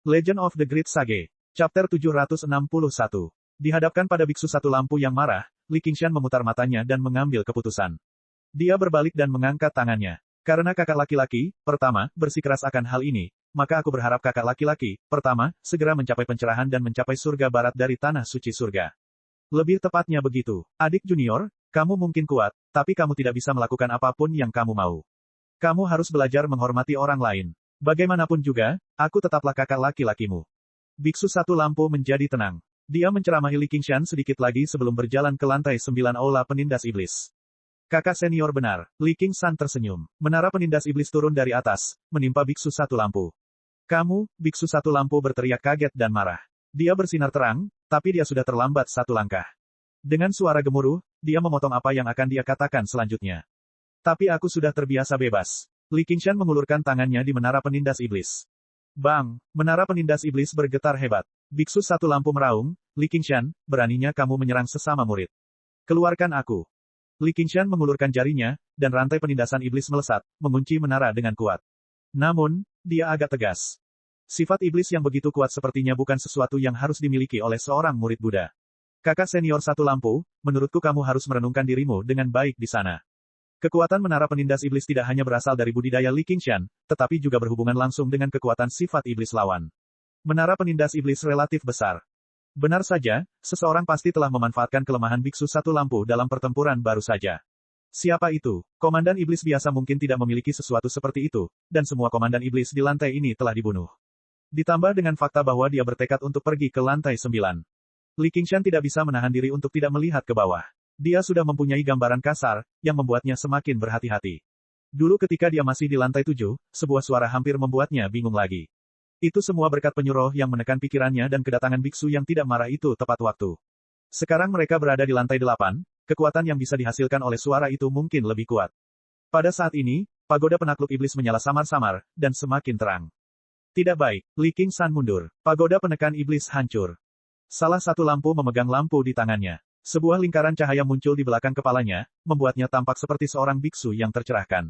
Legend of the Great Sage. Chapter 761. Dihadapkan pada biksu satu lampu yang marah, Li Qingshan memutar matanya dan mengambil keputusan. Dia berbalik dan mengangkat tangannya. Karena kakak laki-laki, pertama, bersikeras akan hal ini, maka aku berharap kakak laki-laki, pertama, segera mencapai pencerahan dan mencapai surga barat dari tanah suci surga. Lebih tepatnya begitu. Adik junior, kamu mungkin kuat, tapi kamu tidak bisa melakukan apapun yang kamu mau. Kamu harus belajar menghormati orang lain. Bagaimanapun juga, aku tetaplah kakak laki-lakimu. Biksu satu lampu menjadi tenang. Dia menceramahi Li Qingshan sedikit lagi sebelum berjalan ke lantai 9 aula penindas iblis. Kakak senior benar, Li Qingshan tersenyum. Menara penindas iblis turun dari atas, menimpa biksu satu lampu. Kamu, biksu satu lampu berteriak kaget dan marah. Dia bersinar terang, tapi dia sudah terlambat satu langkah. Dengan suara gemuruh, dia memotong apa yang akan dia katakan selanjutnya. Tapi aku sudah terbiasa bebas. Li Qingshan mengulurkan tangannya di menara penindas iblis. Bang! Menara penindas iblis bergetar hebat. Biksu satu lampu meraung, Li Qingshan, beraninya kamu menyerang sesama murid. Keluarkan aku. Li Qingshan mengulurkan jarinya, dan rantai penindasan iblis melesat, mengunci menara dengan kuat. Namun, dia agak tegas. Sifat iblis yang begitu kuat sepertinya bukan sesuatu yang harus dimiliki oleh seorang murid Buddha. Kakak senior satu lampu, menurutku kamu harus merenungkan dirimu dengan baik di sana. Kekuatan menara penindas iblis tidak hanya berasal dari budidaya Li Qingshan, tetapi juga berhubungan langsung dengan kekuatan sifat iblis lawan. Menara penindas iblis relatif besar. Benar saja, seseorang pasti telah memanfaatkan kelemahan biksu satu lampu dalam pertempuran baru saja. Siapa itu? Komandan iblis biasa mungkin tidak memiliki sesuatu seperti itu, dan semua komandan iblis di lantai ini telah dibunuh. Ditambah dengan fakta bahwa dia bertekad untuk pergi ke lantai 9. Li Qingshan tidak bisa menahan diri untuk tidak melihat ke bawah. Dia sudah mempunyai gambaran kasar, yang membuatnya semakin berhati-hati. Dulu ketika dia masih di lantai 7, sebuah suara hampir membuatnya bingung lagi. Itu semua berkat penyuruh yang menekan pikirannya dan kedatangan biksu yang tidak marah itu tepat waktu. Sekarang mereka berada di lantai 8, kekuatan yang bisa dihasilkan oleh suara itu mungkin lebih kuat. Pada saat ini, pagoda penakluk iblis menyala samar-samar, dan semakin terang. Tidak baik, Li Qingshan mundur. Pagoda penekan iblis hancur. Salah satu lampu memegang lampu di tangannya. Sebuah lingkaran cahaya muncul di belakang kepalanya, membuatnya tampak seperti seorang biksu yang tercerahkan.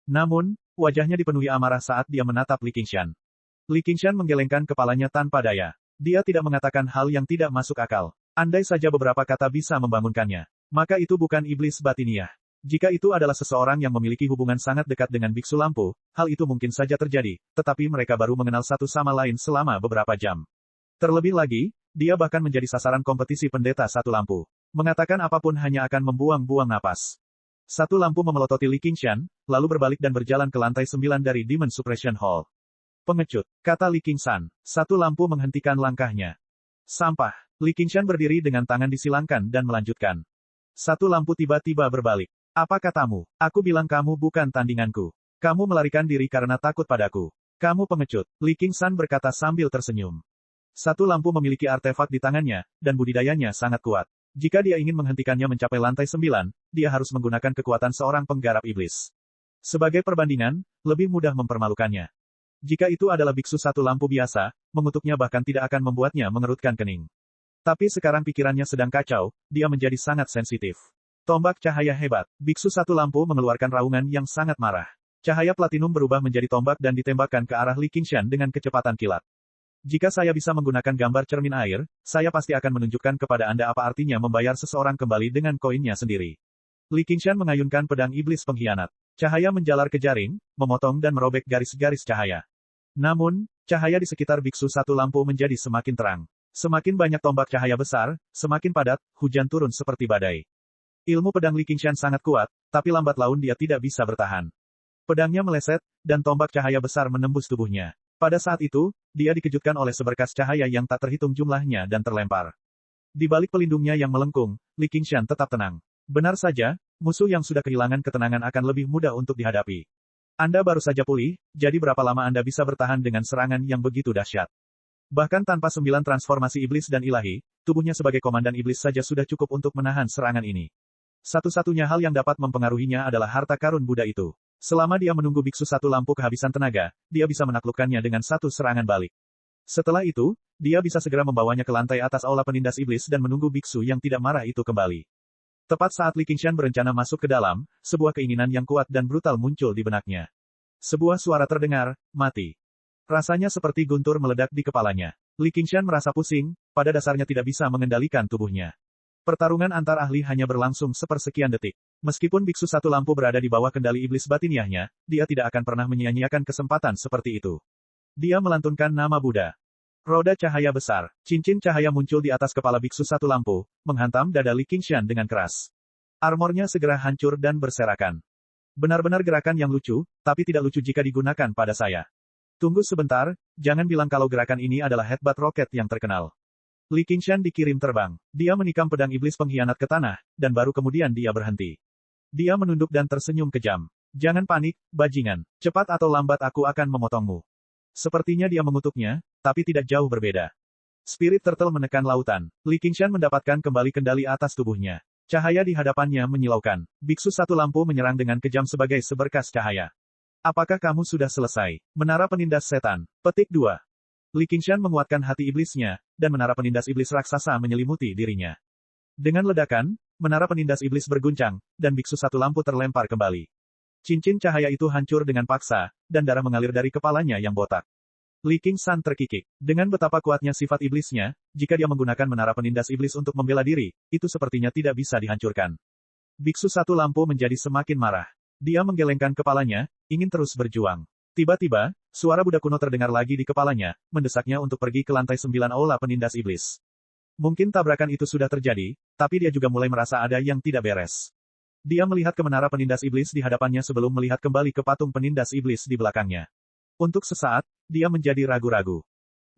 Namun, wajahnya dipenuhi amarah saat dia menatap Li Qingshan. Li Qingshan menggelengkan kepalanya tanpa daya. Dia tidak mengatakan hal yang tidak masuk akal. Andai saja beberapa kata bisa membangunkannya, maka itu bukan iblis batiniah. Jika itu adalah seseorang yang memiliki hubungan sangat dekat dengan biksu lampu, hal itu mungkin saja terjadi, tetapi mereka baru mengenal satu sama lain selama beberapa jam. Terlebih lagi, dia bahkan menjadi sasaran kompetisi pendeta satu lampu. Mengatakan apapun hanya akan membuang-buang napas. Satu lampu memelototi Li Qingshan, lalu berbalik dan berjalan ke lantai 9 dari Demon Suppression Hall. Pengecut, kata Li Qingshan. Satu lampu menghentikan langkahnya. Sampah. Li Qingshan berdiri dengan tangan disilangkan dan melanjutkan. Satu lampu tiba-tiba berbalik. Apa katamu? Aku bilang kamu bukan tandinganku. Kamu melarikan diri karena takut padaku. Kamu pengecut. Li Qingshan berkata sambil tersenyum. Satu lampu memiliki artefak di tangannya, dan budidayanya sangat kuat. Jika dia ingin menghentikannya mencapai lantai 9, dia harus menggunakan kekuatan seorang penggarap iblis. Sebagai perbandingan, lebih mudah mempermalukannya. Jika itu adalah biksu satu lampu biasa, mengutuknya bahkan tidak akan membuatnya mengerutkan kening. Tapi sekarang pikirannya sedang kacau, dia menjadi sangat sensitif. Tombak cahaya hebat. Biksu satu lampu mengeluarkan raungan yang sangat marah. Cahaya platinum berubah menjadi tombak dan ditembakkan ke arah Li Qingshan dengan kecepatan kilat. Jika saya bisa menggunakan gambar cermin air, saya pasti akan menunjukkan kepada Anda apa artinya membayar seseorang kembali dengan koinnya sendiri. Li Qingshan mengayunkan pedang iblis pengkhianat. Cahaya menjalar ke jaring, memotong dan merobek garis-garis cahaya. Namun, cahaya di sekitar biksu satu lampu menjadi semakin terang. Semakin banyak tombak cahaya besar, semakin padat, hujan turun seperti badai. Ilmu pedang Li Qingshan sangat kuat, tapi lambat laun dia tidak bisa bertahan. Pedangnya meleset, dan tombak cahaya besar menembus tubuhnya. Pada saat itu, dia dikejutkan oleh seberkas cahaya yang tak terhitung jumlahnya dan terlempar. Di balik pelindungnya yang melengkung, Li Qingshan tetap tenang. Benar saja, musuh yang sudah kehilangan ketenangan akan lebih mudah untuk dihadapi. Anda baru saja pulih, jadi berapa lama Anda bisa bertahan dengan serangan yang begitu dahsyat? Bahkan tanpa 9 transformasi iblis dan ilahi, tubuhnya sebagai komandan iblis saja sudah cukup untuk menahan serangan ini. Satu-satunya hal yang dapat mempengaruhinya adalah harta karun Buddha itu. Selama dia menunggu biksu satu lampu kehabisan tenaga, dia bisa menaklukkannya dengan satu serangan balik. Setelah itu, dia bisa segera membawanya ke lantai atas aula penindas iblis dan menunggu biksu yang tidak marah itu kembali. Tepat saat Li Qingshan berencana masuk ke dalam, sebuah keinginan yang kuat dan brutal muncul di benaknya. Sebuah suara terdengar, mati. Rasanya seperti guntur meledak di kepalanya. Li Qingshan merasa pusing, pada dasarnya tidak bisa mengendalikan tubuhnya. Pertarungan antar ahli hanya berlangsung sepersekian detik. Meskipun biksu satu lampu berada di bawah kendali iblis batiniahnya, dia tidak akan pernah menyia-nyiakan kesempatan seperti itu. Dia melantunkan nama Buddha. Roda cahaya besar, cincin cahaya muncul di atas kepala biksu satu lampu, menghantam dada Li Qingshan dengan keras. Armornya segera hancur dan berserakan. Benar-benar gerakan yang lucu, tapi tidak lucu jika digunakan pada saya. Tunggu sebentar, jangan bilang kalau gerakan ini adalah headbutt roket yang terkenal. Li Qingshan dikirim terbang. Dia menikam pedang iblis pengkhianat ke tanah, dan baru kemudian dia berhenti. Dia menunduk dan tersenyum kejam. Jangan panik, bajingan. Cepat atau lambat aku akan memotongmu. Sepertinya dia mengutuknya, tapi tidak jauh berbeda. Spirit Turtle menekan lautan. Li Qingshan mendapatkan kembali kendali atas tubuhnya. Cahaya di hadapannya menyilaukan. Biksu satu lampu menyerang dengan kejam sebagai seberkas cahaya. Apakah kamu sudah selesai? Menara penindas setan. Petik 2. Li Qingshan menguatkan hati iblisnya, dan menara penindas iblis raksasa menyelimuti dirinya. Dengan ledakan, menara penindas iblis berguncang, dan biksu satu lampu terlempar kembali. Cincin cahaya itu hancur dengan paksa, dan darah mengalir dari kepalanya yang botak. Li Qingshan terkikik. Dengan betapa kuatnya sifat iblisnya, jika dia menggunakan menara penindas iblis untuk membela diri, itu sepertinya tidak bisa dihancurkan. Biksu satu lampu menjadi semakin marah. Dia menggelengkan kepalanya, ingin terus berjuang. Tiba-tiba, suara Buddha kuno terdengar lagi di kepalanya, mendesaknya untuk pergi ke lantai 9 aula penindas iblis. Mungkin tabrakan itu sudah terjadi, tapi dia juga mulai merasa ada yang tidak beres. Dia melihat ke menara penindas iblis di hadapannya sebelum melihat kembali ke patung penindas iblis di belakangnya. Untuk sesaat, dia menjadi ragu-ragu.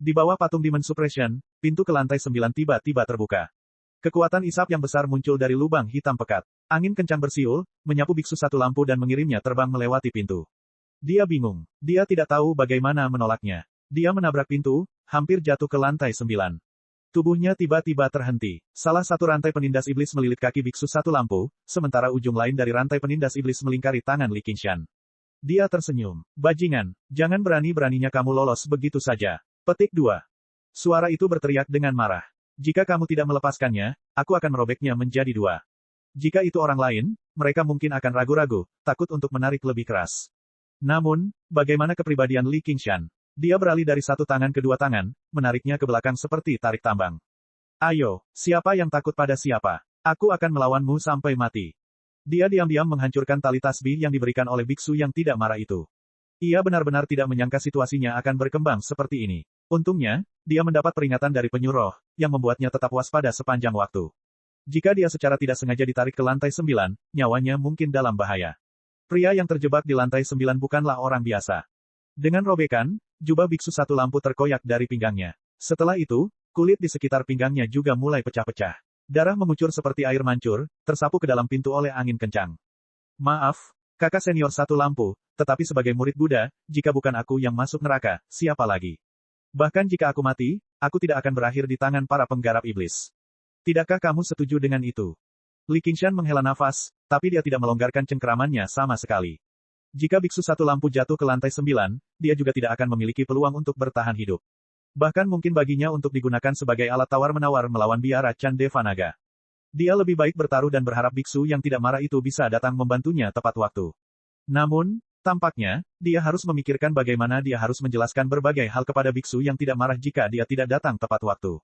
Di bawah patung Demon Suppression, pintu ke lantai 9 tiba-tiba terbuka. Kekuatan isap yang besar muncul dari lubang hitam pekat. Angin kencang bersiul, menyapu biksu satu lampu dan mengirimnya terbang melewati pintu. Dia bingung. Dia tidak tahu bagaimana menolaknya. Dia menabrak pintu, hampir jatuh ke lantai 9. Tubuhnya tiba-tiba terhenti. Salah satu rantai penindas iblis melilit kaki biksu satu lampu, sementara ujung lain dari rantai penindas iblis melingkari tangan Li Qingshan. Dia tersenyum. Bajingan, jangan berani-beraninya kamu lolos begitu saja. Petik 2. Suara itu berteriak dengan marah. Jika kamu tidak melepaskannya, aku akan merobeknya menjadi 2. Jika itu orang lain, mereka mungkin akan ragu-ragu, takut untuk menarik lebih keras. Namun, bagaimana kepribadian Li Qingshan? Dia beralih dari satu tangan ke dua tangan, menariknya ke belakang seperti tarik tambang. Ayo, siapa yang takut pada siapa? Aku akan melawanmu sampai mati. Dia diam-diam menghancurkan tali tasbih yang diberikan oleh biksu yang tidak marah itu. Ia benar-benar tidak menyangka situasinya akan berkembang seperti ini. Untungnya, dia mendapat peringatan dari penyuruh, yang membuatnya tetap waspada sepanjang waktu. Jika dia secara tidak sengaja ditarik ke lantai 9, nyawanya mungkin dalam bahaya. Pria yang terjebak di lantai 9 bukanlah orang biasa. Dengan robekan, jubah biksu satu lampu terkoyak dari pinggangnya. Setelah itu, kulit di sekitar pinggangnya juga mulai pecah-pecah. Darah mengucur seperti air mancur, tersapu ke dalam pintu oleh angin kencang. Maaf, kakak senior satu lampu, tetapi sebagai murid Buddha, jika bukan aku yang masuk neraka, siapa lagi? Bahkan jika aku mati, aku tidak akan berakhir di tangan para penggarap iblis. Tidakkah kamu setuju dengan itu? Li Qingshan menghela nafas, tapi dia tidak melonggarkan cengkeramannya sama sekali. Jika biksu satu lampu jatuh ke lantai 9, dia juga tidak akan memiliki peluang untuk bertahan hidup. Bahkan mungkin baginya untuk digunakan sebagai alat tawar-menawar melawan biara Chan Devanaga. Dia lebih baik bertaruh dan berharap biksu yang tidak marah itu bisa datang membantunya tepat waktu. Namun, tampaknya, dia harus memikirkan bagaimana dia harus menjelaskan berbagai hal kepada biksu yang tidak marah jika dia tidak datang tepat waktu.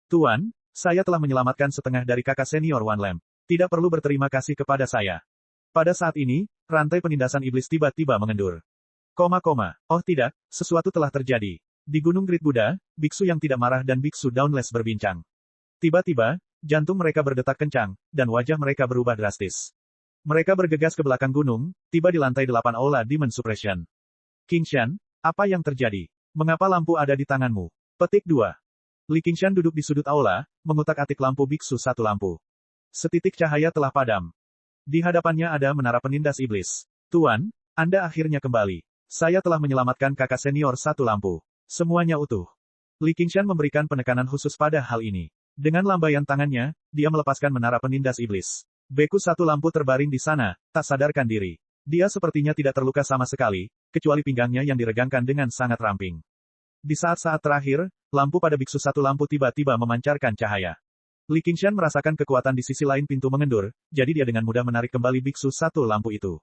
Tuan, saya telah menyelamatkan setengah dari kakak senior One Lamp. Tidak perlu berterima kasih kepada saya. Pada saat ini, rantai penindasan iblis tiba-tiba mengendur. Oh tidak, sesuatu telah terjadi. Di Gunung Great Buddha, biksu yang tidak marah dan biksu Dauntless berbincang. Tiba-tiba, jantung mereka berdetak kencang, dan wajah mereka berubah drastis. Mereka bergegas ke belakang gunung, tiba di lantai 8 aula Demon Suppression. Qingshan, apa yang terjadi? Mengapa lampu ada di tanganmu? Petik 2. Li Qingshan duduk di sudut aula, mengutak-atik lampu biksu satu lampu. Setitik cahaya telah padam. Di hadapannya ada menara penindas iblis. Tuan, Anda akhirnya kembali. Saya telah menyelamatkan kakak senior satu lampu. Semuanya utuh. Li Qingshan memberikan penekanan khusus pada hal ini. Dengan lambaian tangannya, dia melepaskan menara penindas iblis. Beku satu lampu terbaring di sana, tak sadarkan diri. Dia sepertinya tidak terluka sama sekali, kecuali pinggangnya yang diregangkan dengan sangat ramping. Di saat-saat terakhir, lampu pada biksu satu lampu tiba-tiba memancarkan cahaya. Li Qingshan merasakan kekuatan di sisi lain pintu mengendur, jadi dia dengan mudah menarik kembali biksu satu lampu itu.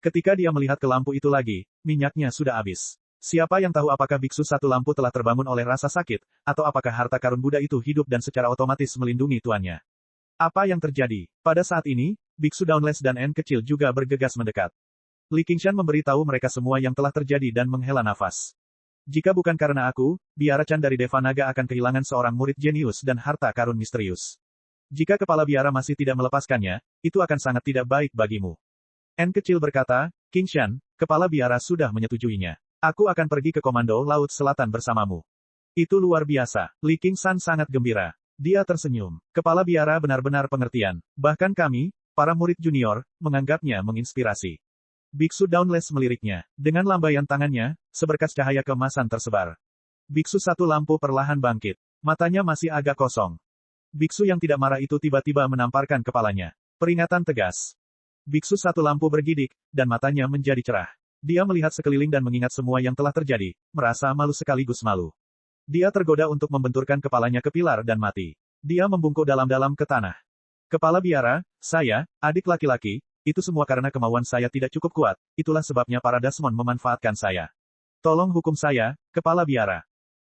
Ketika dia melihat ke lampu itu lagi, minyaknya sudah habis. Siapa yang tahu apakah biksu satu lampu telah terbangun oleh rasa sakit, atau apakah harta karun Buddha itu hidup dan secara otomatis melindungi tuannya. Apa yang terjadi? Pada saat ini, biksu Dauntless dan N kecil juga bergegas mendekat. Li Qingshan memberitahu mereka semua yang telah terjadi dan menghela nafas. Jika bukan karena aku, biara Chan dari Deva Naga akan kehilangan seorang murid jenius dan harta karun misterius. Jika kepala biara masih tidak melepaskannya, itu akan sangat tidak baik bagimu. N kecil berkata, Qingshan, kepala biara sudah menyetujuinya. Aku akan pergi ke Komando Laut Selatan bersamamu. Itu luar biasa. Li Qingshan sangat gembira. Dia tersenyum. Kepala biara benar-benar pengertian. Bahkan kami, para murid junior, menganggapnya menginspirasi. Biksu Dauntless meliriknya. Dengan lambaian tangannya, seberkas cahaya keemasan tersebar. Biksu satu lampu perlahan bangkit. Matanya masih agak kosong. Biksu yang tidak marah itu tiba-tiba menamparkan kepalanya. Peringatan tegas. Biksu satu lampu bergidik, dan matanya menjadi cerah. Dia melihat sekeliling dan mengingat semua yang telah terjadi, merasa malu sekaligus malu. Dia tergoda untuk membenturkan kepalanya ke pilar dan mati. Dia membungkuk dalam-dalam ke tanah. Kepala biara, saya, adik laki-laki, itu semua karena kemauan saya tidak cukup kuat, itulah sebabnya para Dasmon memanfaatkan saya. Tolong hukum saya, kepala biara.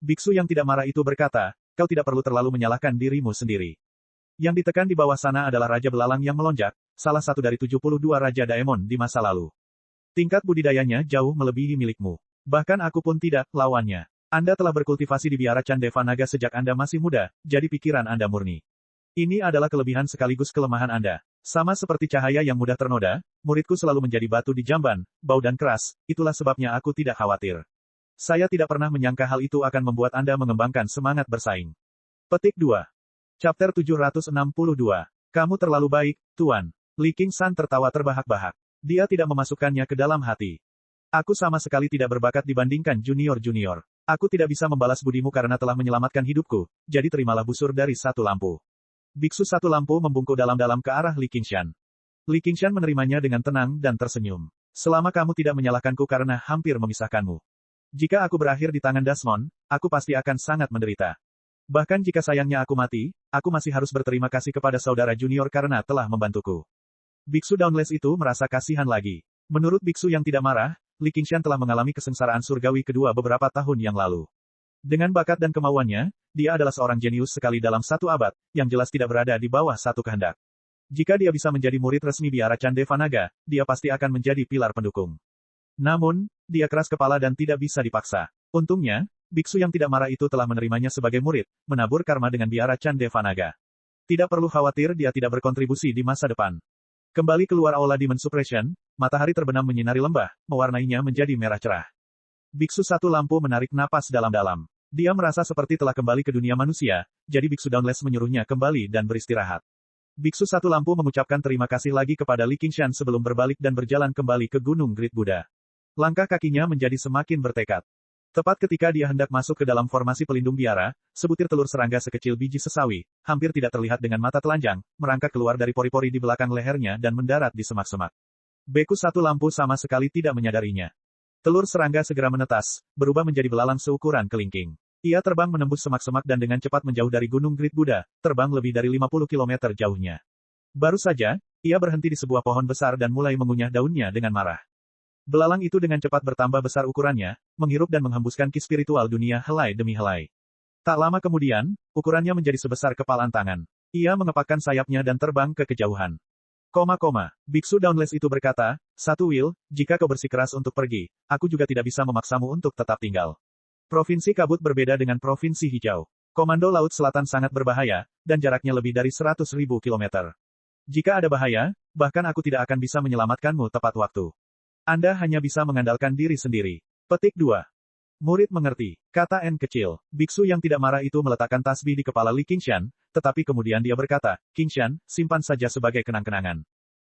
Biksu yang tidak marah itu berkata, kau tidak perlu terlalu menyalahkan dirimu sendiri. Yang ditekan di bawah sana adalah Raja Belalang yang melonjak, salah satu dari 72 Raja Daemon di masa lalu. Tingkat budidayanya jauh melebihi milikmu. Bahkan aku pun tidak, lawannya. Anda telah berkultivasi di biara Chan Deva Naga sejak Anda masih muda, jadi pikiran Anda murni. Ini adalah kelebihan sekaligus kelemahan Anda. Sama seperti cahaya yang mudah ternoda, muridku selalu menjadi batu di jamban, bau dan keras, itulah sebabnya aku tidak khawatir. Saya tidak pernah menyangka hal itu akan membuat Anda mengembangkan semangat bersaing. Petik 2. Chapter 762. Kamu terlalu baik, Tuan. Li Qingshan tertawa terbahak-bahak. Dia tidak memasukkannya ke dalam hati. Aku sama sekali tidak berbakat dibandingkan junior-junior. Aku tidak bisa membalas budimu karena telah menyelamatkan hidupku, jadi terimalah busur dari satu lampu. Biksu satu lampu membungkuk dalam-dalam ke arah Li Qingshan. Li Qingshan menerimanya dengan tenang dan tersenyum. Selama kamu tidak menyalahkanku karena hampir memisahkanmu. Jika aku berakhir di tangan Dasmon, aku pasti akan sangat menderita. Bahkan jika sayangnya aku mati, aku masih harus berterima kasih kepada saudara junior karena telah membantuku. Biksu Dauntless itu merasa kasihan lagi. Menurut biksu yang tidak marah, Li Qingshan telah mengalami kesengsaraan surgawi kedua beberapa tahun yang lalu. Dengan bakat dan kemauannya, dia adalah seorang jenius sekali dalam satu abad, yang jelas tidak berada di bawah satu kehendak. Jika dia bisa menjadi murid resmi biara Chan Deva Naga, dia pasti akan menjadi pilar pendukung. Namun, dia keras kepala dan tidak bisa dipaksa. Untungnya, biksu yang tidak marah itu telah menerimanya sebagai murid, menabur karma dengan biara Chan Deva Naga. Tidak perlu khawatir dia tidak berkontribusi di masa depan. Kembali keluar aula Demon Suppression, matahari terbenam menyinari lembah, mewarnainya menjadi merah cerah. Biksu satu lampu menarik napas dalam-dalam. Dia merasa seperti telah kembali ke dunia manusia, jadi biksu Dauntless menyuruhnya kembali dan beristirahat. Biksu satu lampu mengucapkan terima kasih lagi kepada Li Qingshan sebelum berbalik dan berjalan kembali ke Gunung Great Buddha. Langkah kakinya menjadi semakin bertekad. Tepat ketika dia hendak masuk ke dalam formasi pelindung biara, sebutir telur serangga sekecil biji sesawi, hampir tidak terlihat dengan mata telanjang, merangkak keluar dari pori-pori di belakang lehernya dan mendarat di semak-semak. Beku satu lampu sama sekali tidak menyadarinya. Telur serangga segera menetas, berubah menjadi belalang seukuran kelingking. Ia terbang menembus semak-semak dan dengan cepat menjauh dari Gunung Great Buddha, terbang lebih dari 50 km jauhnya. Baru saja, ia berhenti di sebuah pohon besar dan mulai mengunyah daunnya dengan marah. Belalang itu dengan cepat bertambah besar ukurannya, menghirup dan menghembuskan ki spiritual dunia helai demi helai. Tak lama kemudian, ukurannya menjadi sebesar kepalan tangan. Ia mengepakkan sayapnya dan terbang ke kejauhan. Biksu Dauntless itu berkata, "Satu Will, jika kau bersikeras untuk pergi, aku juga tidak bisa memaksamu untuk tetap tinggal. Provinsi kabut berbeda dengan provinsi hijau. Komando Laut Selatan sangat berbahaya, dan jaraknya lebih dari 100.000 kilometer. Jika ada bahaya, bahkan aku tidak akan bisa menyelamatkanmu tepat waktu. Anda hanya bisa mengandalkan diri sendiri." Petik 2. Murid mengerti, kata N kecil. Biksu yang tidak marah itu meletakkan tasbih di kepala Li Qingshan, tetapi kemudian dia berkata, "Qingshan, simpan saja sebagai kenang-kenangan.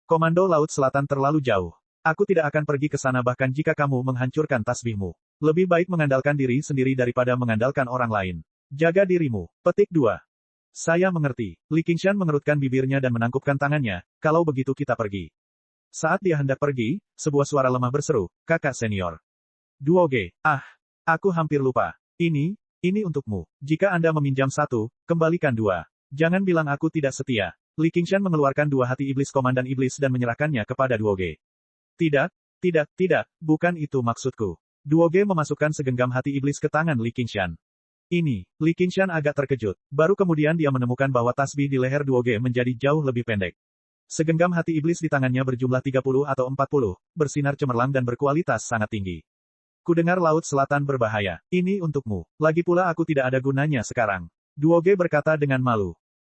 Komando Laut Selatan terlalu jauh. Aku tidak akan pergi ke sana bahkan jika kamu menghancurkan tasbihmu. Lebih baik mengandalkan diri sendiri daripada mengandalkan orang lain. Jaga dirimu." Petik 2. Saya mengerti. Li Qingshan mengerutkan bibirnya dan menangkupkan tangannya, "Kalau begitu kita pergi." Saat dia hendak pergi, sebuah suara lemah berseru, "Kakak senior. Duoge, aku hampir lupa. Ini untukmu. Jika Anda meminjam satu, kembalikan dua. Jangan bilang aku tidak setia." Li Qingshan mengeluarkan dua hati iblis komandan iblis dan menyerahkannya kepada Duoge. Tidak, bukan itu maksudku. Duoge memasukkan segenggam hati iblis ke tangan Li Qingshan. Ini, Li Qingshan agak terkejut. Baru kemudian dia menemukan bahwa tasbih di leher Duoge menjadi jauh lebih pendek. Segenggam hati iblis di tangannya berjumlah 30 atau 40, bersinar cemerlang dan berkualitas sangat tinggi. Kudengar Laut Selatan berbahaya. Ini untukmu. Lagi pula aku tidak ada gunanya sekarang. Duoge berkata dengan malu.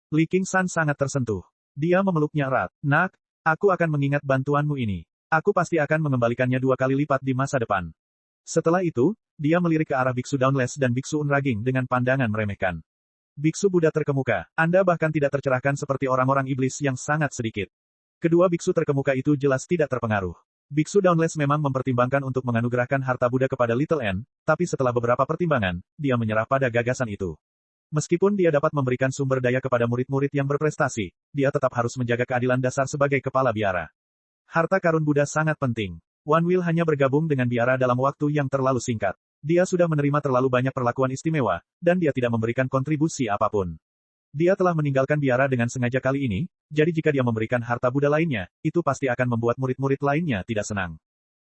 Li Qingshan sangat tersentuh. Dia memeluknya erat. Nak, aku akan mengingat bantuanmu ini. Aku pasti akan mengembalikannya 2 kali lipat di masa depan. Setelah itu, dia melirik ke arah Biksu Dauntless dan Biksu Unraging dengan pandangan meremehkan. Biksu Buddha terkemuka, Anda bahkan tidak tercerahkan seperti orang-orang iblis yang sangat sedikit. Kedua biksu terkemuka itu jelas tidak terpengaruh. Biksu Dauntless memang mempertimbangkan untuk menganugerahkan harta Buddha kepada Little N, tapi setelah beberapa pertimbangan, dia menyerah pada gagasan itu. Meskipun dia dapat memberikan sumber daya kepada murid-murid yang berprestasi, dia tetap harus menjaga keadilan dasar sebagai kepala biara. Harta karun Buddha sangat penting. Wan Will hanya bergabung dengan biara dalam waktu yang terlalu singkat. Dia sudah menerima terlalu banyak perlakuan istimewa, dan dia tidak memberikan kontribusi apapun. Dia telah meninggalkan biara dengan sengaja kali ini, jadi jika dia memberikan harta Buddha lainnya, itu pasti akan membuat murid-murid lainnya tidak senang.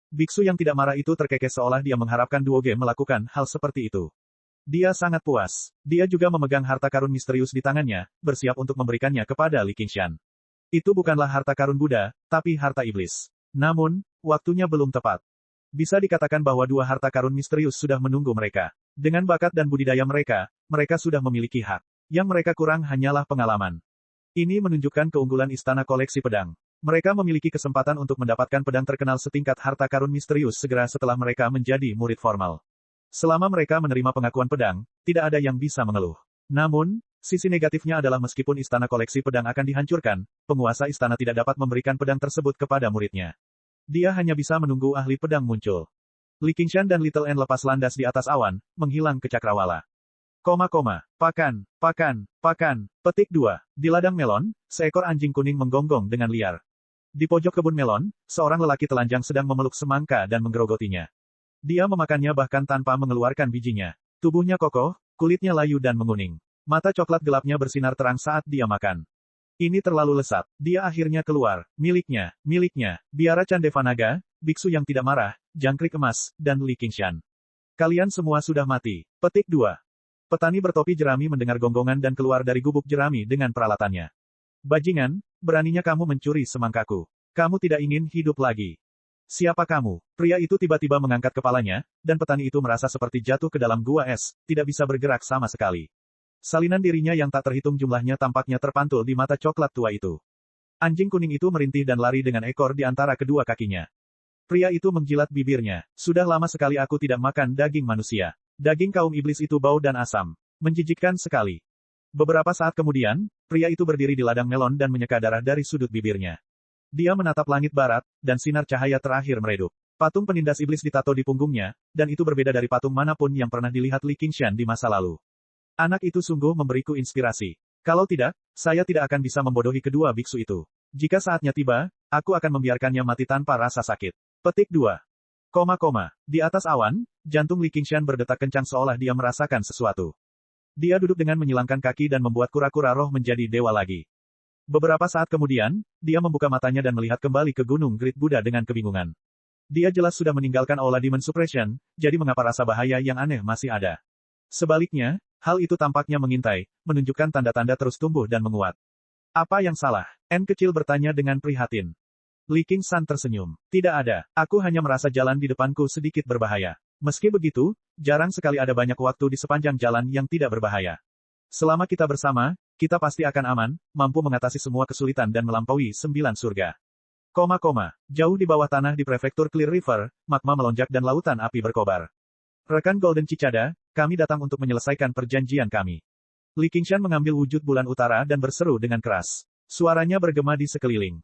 Biksu yang tidak marah itu terkekeh seolah dia mengharapkan Duoge melakukan hal seperti itu. Dia sangat puas. Dia juga memegang harta karun misterius di tangannya, bersiap untuk memberikannya kepada Li Qingshan. Itu bukanlah harta karun Buddha, tapi harta iblis. Namun, waktunya belum tepat. Bisa dikatakan bahwa 2 harta karun misterius sudah menunggu mereka. Dengan bakat dan budidaya mereka, mereka sudah memiliki hak. Yang mereka kurang hanyalah pengalaman. Ini menunjukkan keunggulan istana koleksi pedang. Mereka memiliki kesempatan untuk mendapatkan pedang terkenal setingkat harta karun misterius segera setelah mereka menjadi murid formal. Selama mereka menerima pengakuan pedang, tidak ada yang bisa mengeluh. Namun, sisi negatifnya adalah meskipun istana koleksi pedang akan dihancurkan, penguasa istana tidak dapat memberikan pedang tersebut kepada muridnya. Dia hanya bisa menunggu ahli pedang muncul. Li Qingshan dan Little N lepas landas di atas awan, menghilang ke cakrawala. Pakan. Petik 2. Di ladang melon, seekor anjing kuning menggonggong dengan liar. Di pojok kebun melon, seorang lelaki telanjang sedang memeluk semangka dan menggerogotinya. Dia memakannya bahkan tanpa mengeluarkan bijinya. Tubuhnya kokoh, kulitnya layu dan menguning. Mata coklat gelapnya bersinar terang saat dia makan. Ini terlalu lesat. Dia akhirnya keluar. Miliknya, biara Candevanaga, biksu yang tidak marah, jangkrik emas, dan Li Qingshan. Kalian semua sudah mati. Petik 2. Petani bertopi jerami mendengar gonggongan dan keluar dari gubuk jerami dengan peralatannya. Bajingan, beraninya kamu mencuri semangkaku. Kamu tidak ingin hidup lagi. Siapa kamu? Pria itu tiba-tiba mengangkat kepalanya, dan petani itu merasa seperti jatuh ke dalam gua es, tidak bisa bergerak sama sekali. Salinan dirinya yang tak terhitung jumlahnya tampaknya terpantul di mata coklat tua itu. Anjing kuning itu merintih dan lari dengan ekor di antara kedua kakinya. Pria itu menjilat bibirnya. Sudah lama sekali aku tidak makan daging manusia. Daging kaum iblis itu bau dan asam. Menjijikkan sekali. Beberapa saat kemudian, pria itu berdiri di ladang melon dan menyeka darah dari sudut bibirnya. Dia menatap langit barat, dan sinar cahaya terakhir meredup. Patung penindas iblis ditato di punggungnya, dan itu berbeda dari patung manapun yang pernah dilihat Li Qingshan di masa lalu. Anak itu sungguh memberiku inspirasi. Kalau tidak, saya tidak akan bisa membodohi kedua biksu itu. Jika saatnya tiba, aku akan membiarkannya mati tanpa rasa sakit. Petik 2. Di atas awan, jantung Li Qingshan berdetak kencang seolah dia merasakan sesuatu. Dia duduk dengan menyilangkan kaki dan membuat kura-kura roh menjadi dewa lagi. Beberapa saat kemudian, dia membuka matanya dan melihat kembali ke Gunung Great Buddha dengan kebingungan. Dia jelas sudah meninggalkan Aula Demon Suppression, jadi mengapa rasa bahaya yang aneh masih ada? Sebaliknya, hal itu tampaknya mengintai, menunjukkan tanda-tanda terus tumbuh dan menguat. Apa yang salah? N kecil bertanya dengan prihatin. Li Qingshan tersenyum. Tidak ada, aku hanya merasa jalan di depanku sedikit berbahaya. Meski begitu, jarang sekali ada banyak waktu di sepanjang jalan yang tidak berbahaya. Selama kita bersama, kita pasti akan aman, mampu mengatasi semua kesulitan dan melampaui 9 surga. Jauh di bawah tanah di prefektur Clear River, magma melonjak dan lautan api berkobar. Rekan Golden Cicada, kami datang untuk menyelesaikan perjanjian kami. Li Qingshan mengambil wujud bulan utara dan berseru dengan keras. Suaranya bergema di sekeliling.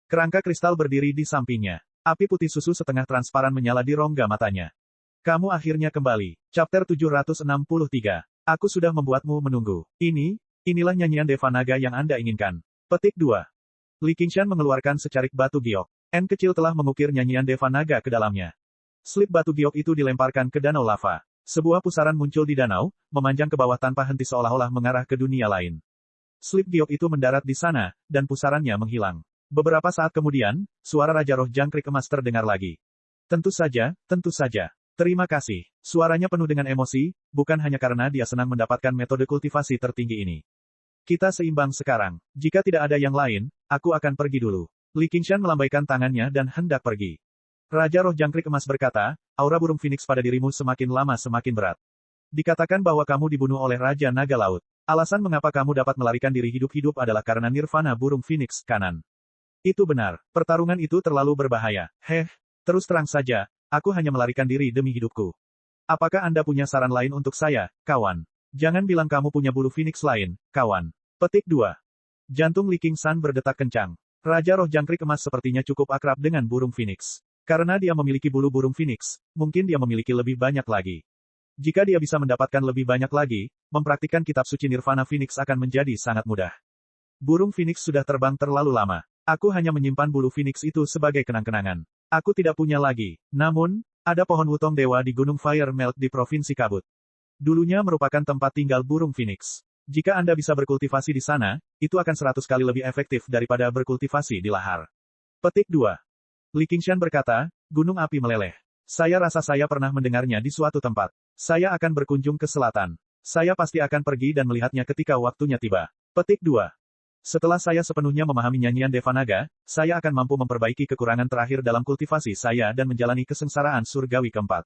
Kerangka kristal berdiri di sampingnya. Api putih susu setengah transparan menyala di rongga matanya. Kamu akhirnya kembali. Chapter 763. Aku sudah membuatmu menunggu. Inilah nyanyian Deva Naga yang Anda inginkan. Petik 2. Li Qingshan mengeluarkan secarik batu giok. N kecil telah mengukir nyanyian Deva Naga ke dalamnya. Slip batu giok itu dilemparkan ke danau lava. Sebuah pusaran muncul di danau, memanjang ke bawah tanpa henti seolah-olah mengarah ke dunia lain. Slip giok itu mendarat di sana, dan pusarannya menghilang. Beberapa saat kemudian, suara Raja Roh Jangkrik Emas terdengar lagi. Tentu saja, Terima kasih. Suaranya penuh dengan emosi, bukan hanya karena dia senang mendapatkan metode kultivasi tertinggi ini. Kita seimbang sekarang. Jika tidak ada yang lain, aku akan pergi dulu. Li Qingshan melambaikan tangannya dan hendak pergi. Raja Roh Jangkrik Emas berkata, aura burung Phoenix pada dirimu semakin lama semakin berat. Dikatakan bahwa kamu dibunuh oleh Raja Naga Laut. Alasan mengapa kamu dapat melarikan diri hidup-hidup adalah karena nirvana burung Phoenix kanan. Itu benar. Pertarungan itu terlalu berbahaya. Terus terang saja, aku hanya melarikan diri demi hidupku. Apakah Anda punya saran lain untuk saya, kawan? Jangan bilang kamu punya bulu Phoenix lain, kawan. Petik 2. Jantung Li Qingshan berdetak kencang. Raja Roh Jangkrik Emas sepertinya cukup akrab dengan burung Phoenix. Karena dia memiliki bulu burung Phoenix, mungkin dia memiliki lebih banyak lagi. Jika dia bisa mendapatkan lebih banyak lagi, mempraktikkan kitab suci Nirvana Phoenix akan menjadi sangat mudah. Burung Phoenix sudah terbang terlalu lama. Aku hanya menyimpan bulu Phoenix itu sebagai kenang-kenangan. Aku tidak punya lagi. Namun, ada pohon wutong dewa di Gunung Fire Melt di Provinsi Kabut. Dulunya merupakan tempat tinggal burung Phoenix. Jika Anda bisa berkultivasi di sana, itu akan 100 kali lebih efektif daripada berkultivasi di lahar. Petik 2. Li Qingshan berkata, Gunung Api Meleleh. Saya rasa saya pernah mendengarnya di suatu tempat. Saya akan berkunjung ke selatan. Saya pasti akan pergi dan melihatnya ketika waktunya tiba. Petik 2. Setelah saya sepenuhnya memahami nyanyian Devanaga, saya akan mampu memperbaiki kekurangan terakhir dalam kultivasi saya dan menjalani kesengsaraan surgawi keempat.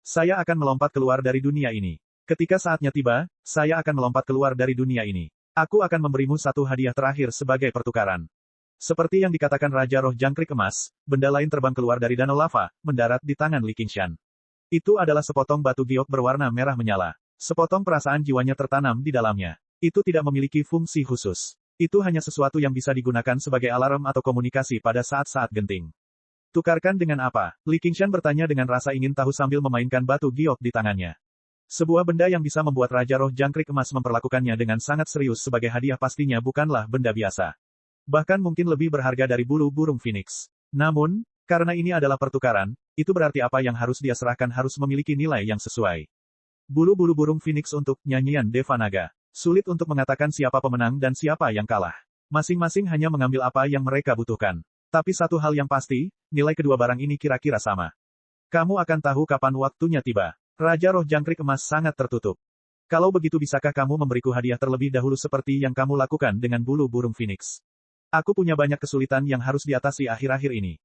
Saya akan melompat keluar dari dunia ini. Ketika saatnya tiba, saya akan melompat keluar dari dunia ini. Aku akan memberimu satu hadiah terakhir sebagai pertukaran. Seperti yang dikatakan Raja Roh Jangkrik Emas, benda lain terbang keluar dari danau lava, mendarat di tangan Li Qingshan. Itu adalah sepotong batu giok berwarna merah menyala. Sepotong perasaan jiwanya tertanam di dalamnya. Itu tidak memiliki fungsi khusus. Itu hanya sesuatu yang bisa digunakan sebagai alarm atau komunikasi pada saat-saat genting. Tukarkan dengan apa? Li Qingshan bertanya dengan rasa ingin tahu sambil memainkan batu giok di tangannya. Sebuah benda yang bisa membuat Raja Roh Jangkrik Emas memperlakukannya dengan sangat serius sebagai hadiah pastinya bukanlah benda biasa. Bahkan mungkin lebih berharga dari bulu burung Phoenix. Namun, karena ini adalah pertukaran, itu berarti apa yang harus dia serahkan harus memiliki nilai yang sesuai. Bulu-bulu burung Phoenix untuk nyanyian Devanaga. Sulit untuk mengatakan siapa pemenang dan siapa yang kalah. Masing-masing hanya mengambil apa yang mereka butuhkan. Tapi satu hal yang pasti, nilai kedua barang ini kira-kira sama. Kamu akan tahu kapan waktunya tiba. Raja Roh Jangkrik Emas sangat tertutup. Kalau begitu bisakah kamu memberiku hadiah terlebih dahulu seperti yang kamu lakukan dengan bulu burung Phoenix? Aku punya banyak kesulitan yang harus diatasi akhir-akhir ini.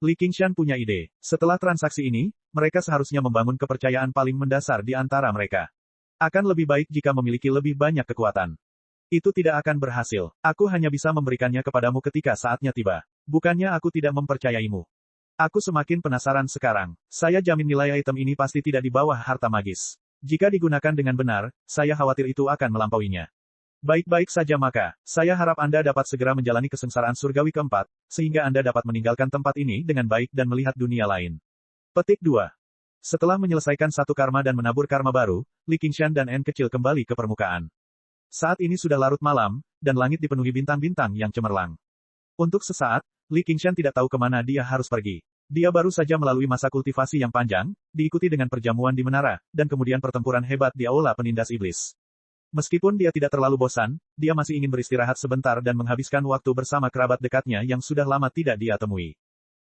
Li Qingshan punya ide. Setelah transaksi ini, mereka seharusnya membangun kepercayaan paling mendasar di antara mereka. Akan lebih baik jika memiliki lebih banyak kekuatan. Itu tidak akan berhasil. Aku hanya bisa memberikannya kepadamu ketika saatnya tiba. Bukannya aku tidak mempercayaimu. Aku semakin penasaran sekarang. Saya jamin nilai item ini pasti tidak di bawah harta magis. Jika digunakan dengan benar, saya khawatir itu akan melampauinya. Baik-baik saja maka, saya harap Anda dapat segera menjalani kesengsaraan surgawi keempat, sehingga Anda dapat meninggalkan tempat ini dengan baik dan melihat dunia lain. Petik 2. Setelah menyelesaikan satu karma dan menabur karma baru, Li Qingshan dan N kecil kembali ke permukaan. Saat ini sudah larut malam, dan langit dipenuhi bintang-bintang yang cemerlang. Untuk sesaat, Li Qingshan tidak tahu kemana dia harus pergi. Dia baru saja melalui masa kultivasi yang panjang, diikuti dengan perjamuan di menara, dan kemudian pertempuran hebat di Aula Penindas Iblis. Meskipun dia tidak terlalu bosan, dia masih ingin beristirahat sebentar dan menghabiskan waktu bersama kerabat dekatnya yang sudah lama tidak dia temui.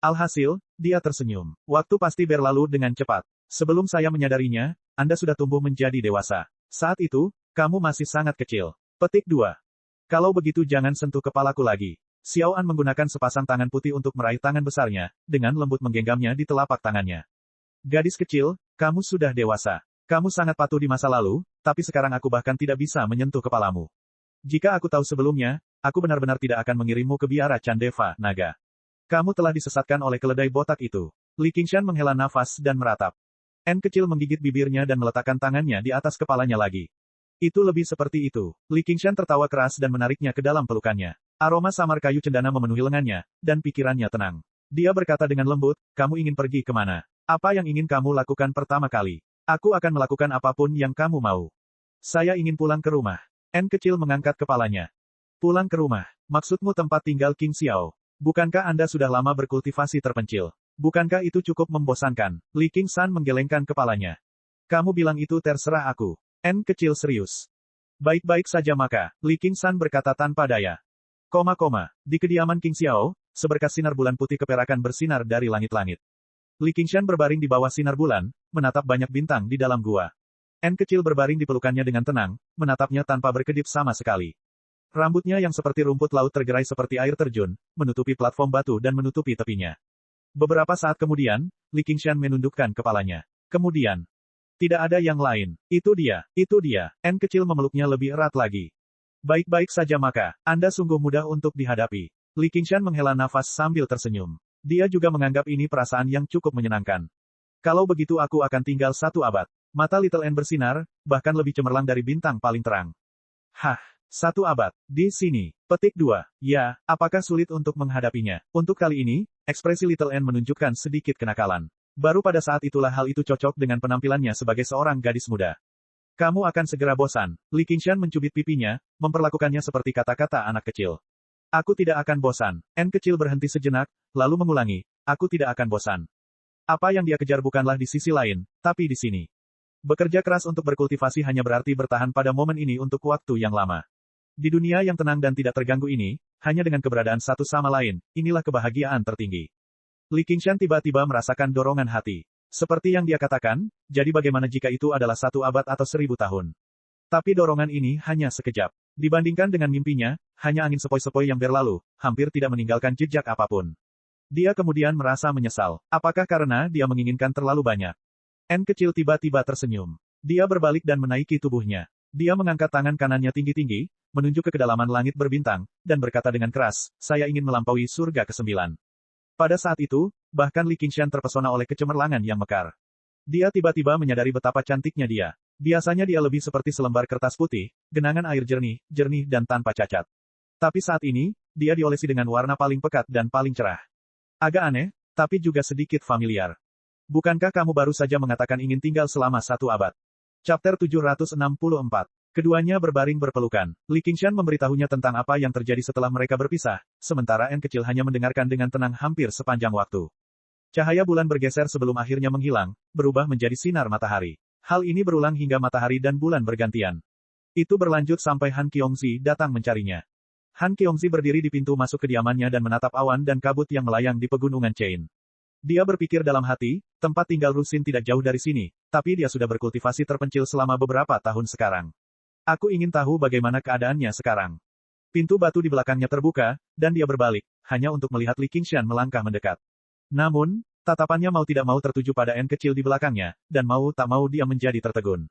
Alhasil, dia tersenyum. Waktu pasti berlalu dengan cepat. Sebelum saya menyadarinya, Anda sudah tumbuh menjadi dewasa. Saat itu, kamu masih sangat kecil. Petik 2. Kalau begitu jangan sentuh kepalaku lagi. Xiao An menggunakan sepasang tangan putih untuk meraih tangan besarnya, dengan lembut menggenggamnya di telapak tangannya. Gadis kecil, kamu sudah dewasa. Kamu sangat patuh di masa lalu, tapi sekarang aku bahkan tidak bisa menyentuh kepalamu. Jika aku tahu sebelumnya, aku benar-benar tidak akan mengirimmu ke biara Candeva, Naga. Kamu telah disesatkan oleh keledai botak itu. Li Qingshan menghela nafas dan meratap. N kecil menggigit bibirnya dan meletakkan tangannya di atas kepalanya lagi. Itu lebih seperti itu. Li Qingshan tertawa keras dan menariknya ke dalam pelukannya. Aroma samar kayu cendana memenuhi lengannya, dan pikirannya tenang. Dia berkata dengan lembut, kamu ingin pergi kemana? Apa yang ingin kamu lakukan pertama kali? Aku akan melakukan apapun yang kamu mau. Saya ingin pulang ke rumah. N kecil mengangkat kepalanya. Pulang ke rumah. Maksudmu tempat tinggal King Xiao? Bukankah Anda sudah lama berkultivasi terpencil? Bukankah itu cukup membosankan? Li Qingshan menggelengkan kepalanya. Kamu bilang itu terserah aku. N kecil serius. Baik-baik saja maka, Li Qingshan berkata tanpa daya. Di kediaman King Xiao, seberkas sinar bulan putih keperakan bersinar dari langit-langit. Li Qingshan berbaring di bawah sinar bulan, menatap banyak bintang di dalam gua. N kecil berbaring di pelukannya dengan tenang, menatapnya tanpa berkedip sama sekali. Rambutnya yang seperti rumput laut tergerai seperti air terjun, menutupi platform batu dan menutupi tepinya. Beberapa saat kemudian, Li Qingshan menundukkan kepalanya. Kemudian, tidak ada yang lain. Itu dia, itu dia. N kecil memeluknya lebih erat lagi. Baik-baik saja maka, Anda sungguh mudah untuk dihadapi. Li Qingshan menghela nafas sambil tersenyum. Dia juga menganggap ini perasaan yang cukup menyenangkan. Kalau begitu aku akan tinggal 1 abad. Mata Little N bersinar, bahkan lebih cemerlang dari bintang paling terang. Hah, 1 abad. Di sini. Petik 2. Ya, apakah sulit untuk menghadapinya? Untuk kali ini, ekspresi Little N menunjukkan sedikit kenakalan. Baru pada saat itulah hal itu cocok dengan penampilannya sebagai seorang gadis muda. Kamu akan segera bosan. Li Qingshan mencubit pipinya, memperlakukannya seperti kata-kata anak kecil. Aku tidak akan bosan. N kecil berhenti sejenak, lalu mengulangi, aku tidak akan bosan. Apa yang dia kejar bukanlah di sisi lain, tapi di sini. Bekerja keras untuk berkultivasi hanya berarti bertahan pada momen ini untuk waktu yang lama. Di dunia yang tenang dan tidak terganggu ini, hanya dengan keberadaan satu sama lain, inilah kebahagiaan tertinggi. Li Qingshan tiba-tiba merasakan dorongan hati. Seperti yang dia katakan, jadi bagaimana jika itu adalah 1 abad atau 1000 tahun? Tapi dorongan ini hanya sekejap. Dibandingkan dengan mimpinya, hanya angin sepoi-sepoi yang berlalu, hampir tidak meninggalkan jejak apapun. Dia kemudian merasa menyesal. Apakah karena dia menginginkan terlalu banyak? N kecil tiba-tiba tersenyum. Dia berbalik dan menaiki tubuhnya. Dia mengangkat tangan kanannya tinggi-tinggi, menunjuk ke kedalaman langit berbintang, dan berkata dengan keras, saya ingin melampaui surga ke-9. Pada saat itu, bahkan Li Qingshan terpesona oleh kecemerlangan yang mekar. Dia tiba-tiba menyadari betapa cantiknya dia. Biasanya dia lebih seperti selembar kertas putih, genangan air jernih, dan tanpa cacat. Tapi saat ini, dia diolesi dengan warna paling pekat dan paling cerah. Agak aneh, tapi juga sedikit familiar. Bukankah kamu baru saja mengatakan ingin tinggal selama 1 abad? Chapter 764. Keduanya berbaring berpelukan. Li Qingshan memberitahunya tentang apa yang terjadi setelah mereka berpisah, sementara N kecil hanya mendengarkan dengan tenang hampir sepanjang waktu. Cahaya bulan bergeser sebelum akhirnya menghilang, berubah menjadi sinar matahari. Hal ini berulang hingga matahari dan bulan bergantian. Itu berlanjut sampai Han Qiongzi datang mencarinya. Han Qiongzi berdiri di pintu masuk kediamannya dan menatap awan dan kabut yang melayang di pegunungan Chain. Dia berpikir dalam hati, tempat tinggal Rusin tidak jauh dari sini, tapi dia sudah berkultivasi terpencil selama beberapa tahun sekarang. Aku ingin tahu bagaimana keadaannya sekarang. Pintu batu di belakangnya terbuka, dan dia berbalik, hanya untuk melihat Li Qingshan melangkah mendekat. Namun, tatapannya mau tidak mau tertuju pada N kecil di belakangnya, dan mau tak mau dia menjadi tertegun.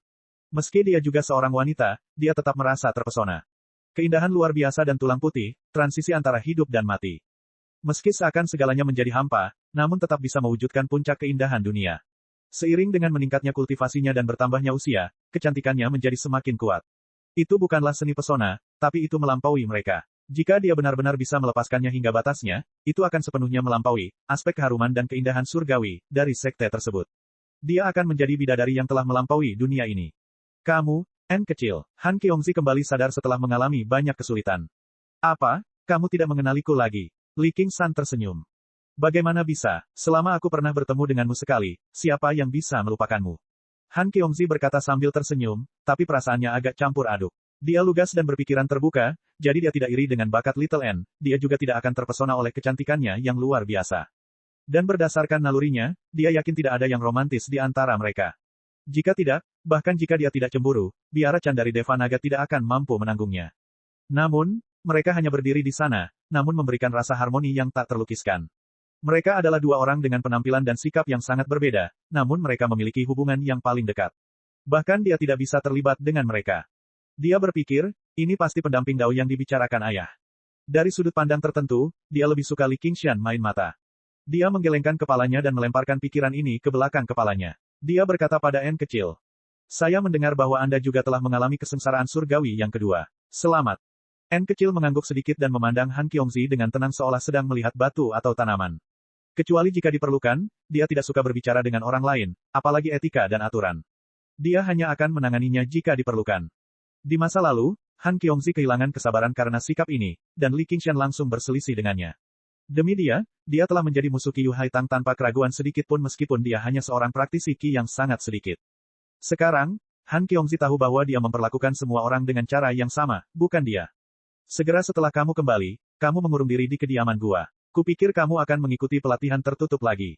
Meski dia juga seorang wanita, dia tetap merasa terpesona. Keindahan luar biasa dan tulang putih, transisi antara hidup dan mati. Meski seakan segalanya menjadi hampa, namun tetap bisa mewujudkan puncak keindahan dunia. Seiring dengan meningkatnya kultivasinya dan bertambahnya usia, kecantikannya menjadi semakin kuat. Itu bukanlah seni pesona, tapi itu melampaui mereka. Jika dia benar-benar bisa melepaskannya hingga batasnya, itu akan sepenuhnya melampaui aspek keharuman dan keindahan surgawi dari sekte tersebut. Dia akan menjadi bidadari yang telah melampaui dunia ini. Kamu, N kecil. Han Qiongzi kembali sadar setelah mengalami banyak kesulitan. Apa? Kamu tidak mengenaliku lagi? Li Qingshan tersenyum. Bagaimana bisa? Selama aku pernah bertemu denganmu sekali, siapa yang bisa melupakanmu? Han Qiongzi berkata sambil tersenyum, tapi perasaannya agak campur aduk. Dia lugas dan berpikiran terbuka, jadi dia tidak iri dengan bakat Little N, dia juga tidak akan terpesona oleh kecantikannya yang luar biasa. Dan berdasarkan nalurinya, dia yakin tidak ada yang romantis di antara mereka. Jika tidak, bahkan jika dia tidak cemburu, biara Candari Deva Naga tidak akan mampu menanggungnya. Namun, mereka hanya berdiri di sana, namun memberikan rasa harmoni yang tak terlukiskan. Mereka adalah 2 orang dengan penampilan dan sikap yang sangat berbeda, namun mereka memiliki hubungan yang paling dekat. Bahkan dia tidak bisa terlibat dengan mereka. Dia berpikir, ini pasti pendamping Dao yang dibicarakan ayah. Dari sudut pandang tertentu, dia lebih suka Li Qingshan main mata. Dia menggelengkan kepalanya dan melemparkan pikiran ini ke belakang kepalanya. Dia berkata pada N kecil. Saya mendengar bahwa Anda juga telah mengalami kesengsaraan surgawi yang kedua. Selamat. N kecil mengangguk sedikit dan memandang Han Qiongzi dengan tenang seolah sedang melihat batu atau tanaman. Kecuali jika diperlukan, dia tidak suka berbicara dengan orang lain, apalagi etika dan aturan. Dia hanya akan menanganinya jika diperlukan. Di masa lalu, Han Qiongzi kehilangan kesabaran karena sikap ini, dan Li Qingshan langsung berselisih dengannya. Demi dia telah menjadi musuh Qi Haitang tanpa keraguan sedikit pun meskipun dia hanya seorang praktisi Qi yang sangat sedikit. Sekarang, Han Qiongzi tahu bahwa dia memperlakukan semua orang dengan cara yang sama, bukan dia. Segera setelah kamu kembali, kamu mengurung diri di kediaman gua. Kupikir kamu akan mengikuti pelatihan tertutup lagi.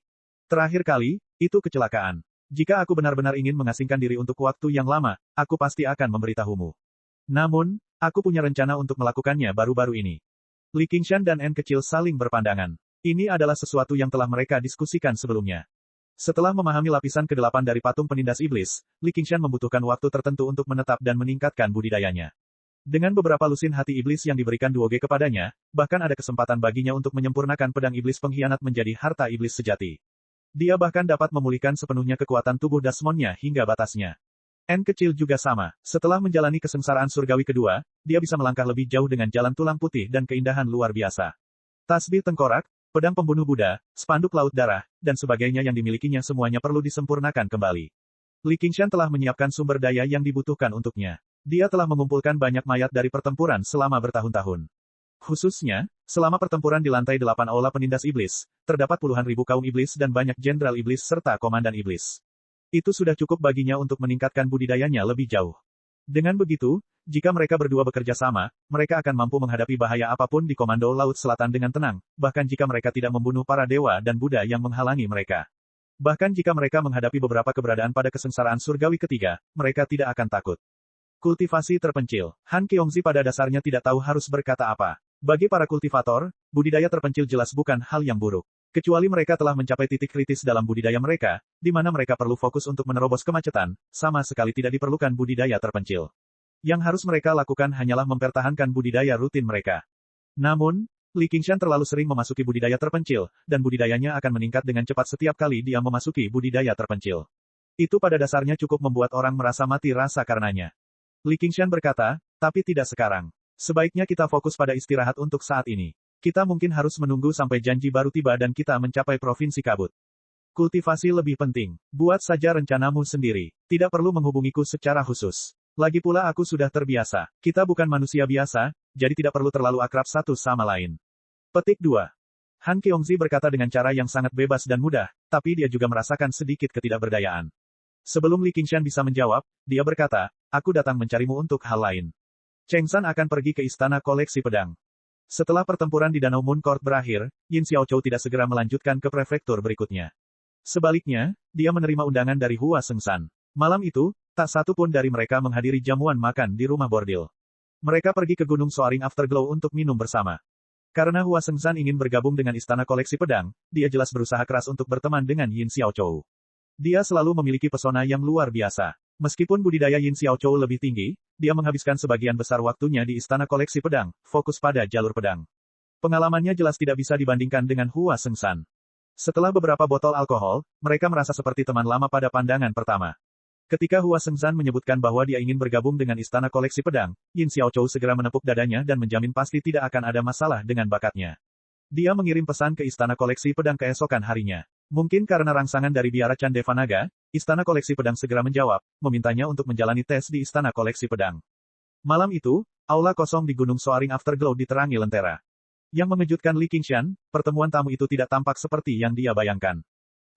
Terakhir kali, itu kecelakaan. Jika aku benar-benar ingin mengasingkan diri untuk waktu yang lama, aku pasti akan memberitahumu. Namun, aku punya rencana untuk melakukannya baru-baru ini. Li Qingshan dan N kecil saling berpandangan. Ini adalah sesuatu yang telah mereka diskusikan sebelumnya. Setelah memahami lapisan ke-8 dari patung penindas iblis, Li Qingshan membutuhkan waktu tertentu untuk menetap dan meningkatkan budidayanya. Dengan beberapa lusin hati iblis yang diberikan Duoge kepadanya, bahkan ada kesempatan baginya untuk menyempurnakan pedang iblis pengkhianat menjadi harta iblis sejati. Dia bahkan dapat memulihkan sepenuhnya kekuatan tubuh Dasmonnya hingga batasnya. N kecil juga sama. Setelah menjalani kesengsaraan surgawi kedua, dia bisa melangkah lebih jauh dengan jalan tulang putih dan keindahan luar biasa. Tasbih tengkorak, pedang pembunuh Buddha, spanduk laut darah, dan sebagainya yang dimilikinya semuanya perlu disempurnakan kembali. Li Qingshan telah menyiapkan sumber daya yang dibutuhkan untuknya. Dia telah mengumpulkan banyak mayat dari pertempuran selama bertahun-tahun. Khususnya, selama pertempuran di lantai 8 Aula Penindas Iblis, terdapat puluhan ribu kaum iblis dan banyak jenderal iblis serta komandan iblis. Itu sudah cukup baginya untuk meningkatkan budidayanya lebih jauh. Dengan begitu, jika mereka berdua bekerja sama, mereka akan mampu menghadapi bahaya apapun di Komando Laut Selatan dengan tenang, bahkan jika mereka tidak membunuh para dewa dan Buddha yang menghalangi mereka. Bahkan jika mereka menghadapi beberapa keberadaan pada kesengsaraan surgawi ketiga, mereka tidak akan takut. Kultivasi terpencil. Han Qiongzi pada dasarnya tidak tahu harus berkata apa. Bagi para kultivator, budidaya terpencil jelas bukan hal yang buruk. Kecuali mereka telah mencapai titik kritis dalam budidaya mereka, di mana mereka perlu fokus untuk menerobos kemacetan, sama sekali tidak diperlukan budidaya terpencil. Yang harus mereka lakukan hanyalah mempertahankan budidaya rutin mereka. Namun, Li Qingshan terlalu sering memasuki budidaya terpencil, dan budidayanya akan meningkat dengan cepat setiap kali dia memasuki budidaya terpencil. Itu pada dasarnya cukup membuat orang merasa mati rasa karenanya. Li Qingshan berkata, tapi tidak sekarang. Sebaiknya kita fokus pada istirahat untuk saat ini. Kita mungkin harus menunggu sampai janji baru tiba dan kita mencapai provinsi kabut. Kultivasi lebih penting. Buat saja rencanamu sendiri. Tidak perlu menghubungiku secara khusus. Lagi pula aku sudah terbiasa. Kita bukan manusia biasa, jadi tidak perlu terlalu akrab satu sama lain. Petik 2. Han Qiongzi berkata dengan cara yang sangat bebas dan mudah, tapi dia juga merasakan sedikit ketidakberdayaan. Sebelum Li Qingshan bisa menjawab, dia berkata, aku datang mencarimu untuk hal lain. Cheng San akan pergi ke istana koleksi pedang. Setelah pertempuran di Danau Moon Court berakhir, Yin Xiaochou tidak segera melanjutkan ke prefektur berikutnya. Sebaliknya, dia menerima undangan dari Hua Sengshan. Malam itu, tak satu pun dari mereka menghadiri jamuan makan di rumah bordil. Mereka pergi ke Gunung Soaring Afterglow untuk minum bersama. Karena Hua Sengshan ingin bergabung dengan istana koleksi pedang, dia jelas berusaha keras untuk berteman dengan Yin Xiaochou. Dia selalu memiliki pesona yang luar biasa. Meskipun budidaya Yin Xiaochou lebih tinggi, dia menghabiskan sebagian besar waktunya di istana koleksi pedang, fokus pada jalur pedang. Pengalamannya jelas tidak bisa dibandingkan dengan Hua Sengshan. Setelah beberapa botol alkohol, mereka merasa seperti teman lama pada pandangan pertama. Ketika Hua Sengshan menyebutkan bahwa dia ingin bergabung dengan istana koleksi pedang, Yin Xiaochou segera menepuk dadanya dan menjamin pasti tidak akan ada masalah dengan bakatnya. Dia mengirim pesan ke istana koleksi pedang keesokan harinya. Mungkin karena rangsangan dari biara Chan Devanaga, istana koleksi pedang segera menjawab, memintanya untuk menjalani tes di istana koleksi pedang. Malam itu, aula kosong di Gunung Soaring Afterglow diterangi lentera. Yang mengejutkan Li Qingshan, pertemuan tamu itu tidak tampak seperti yang dia bayangkan.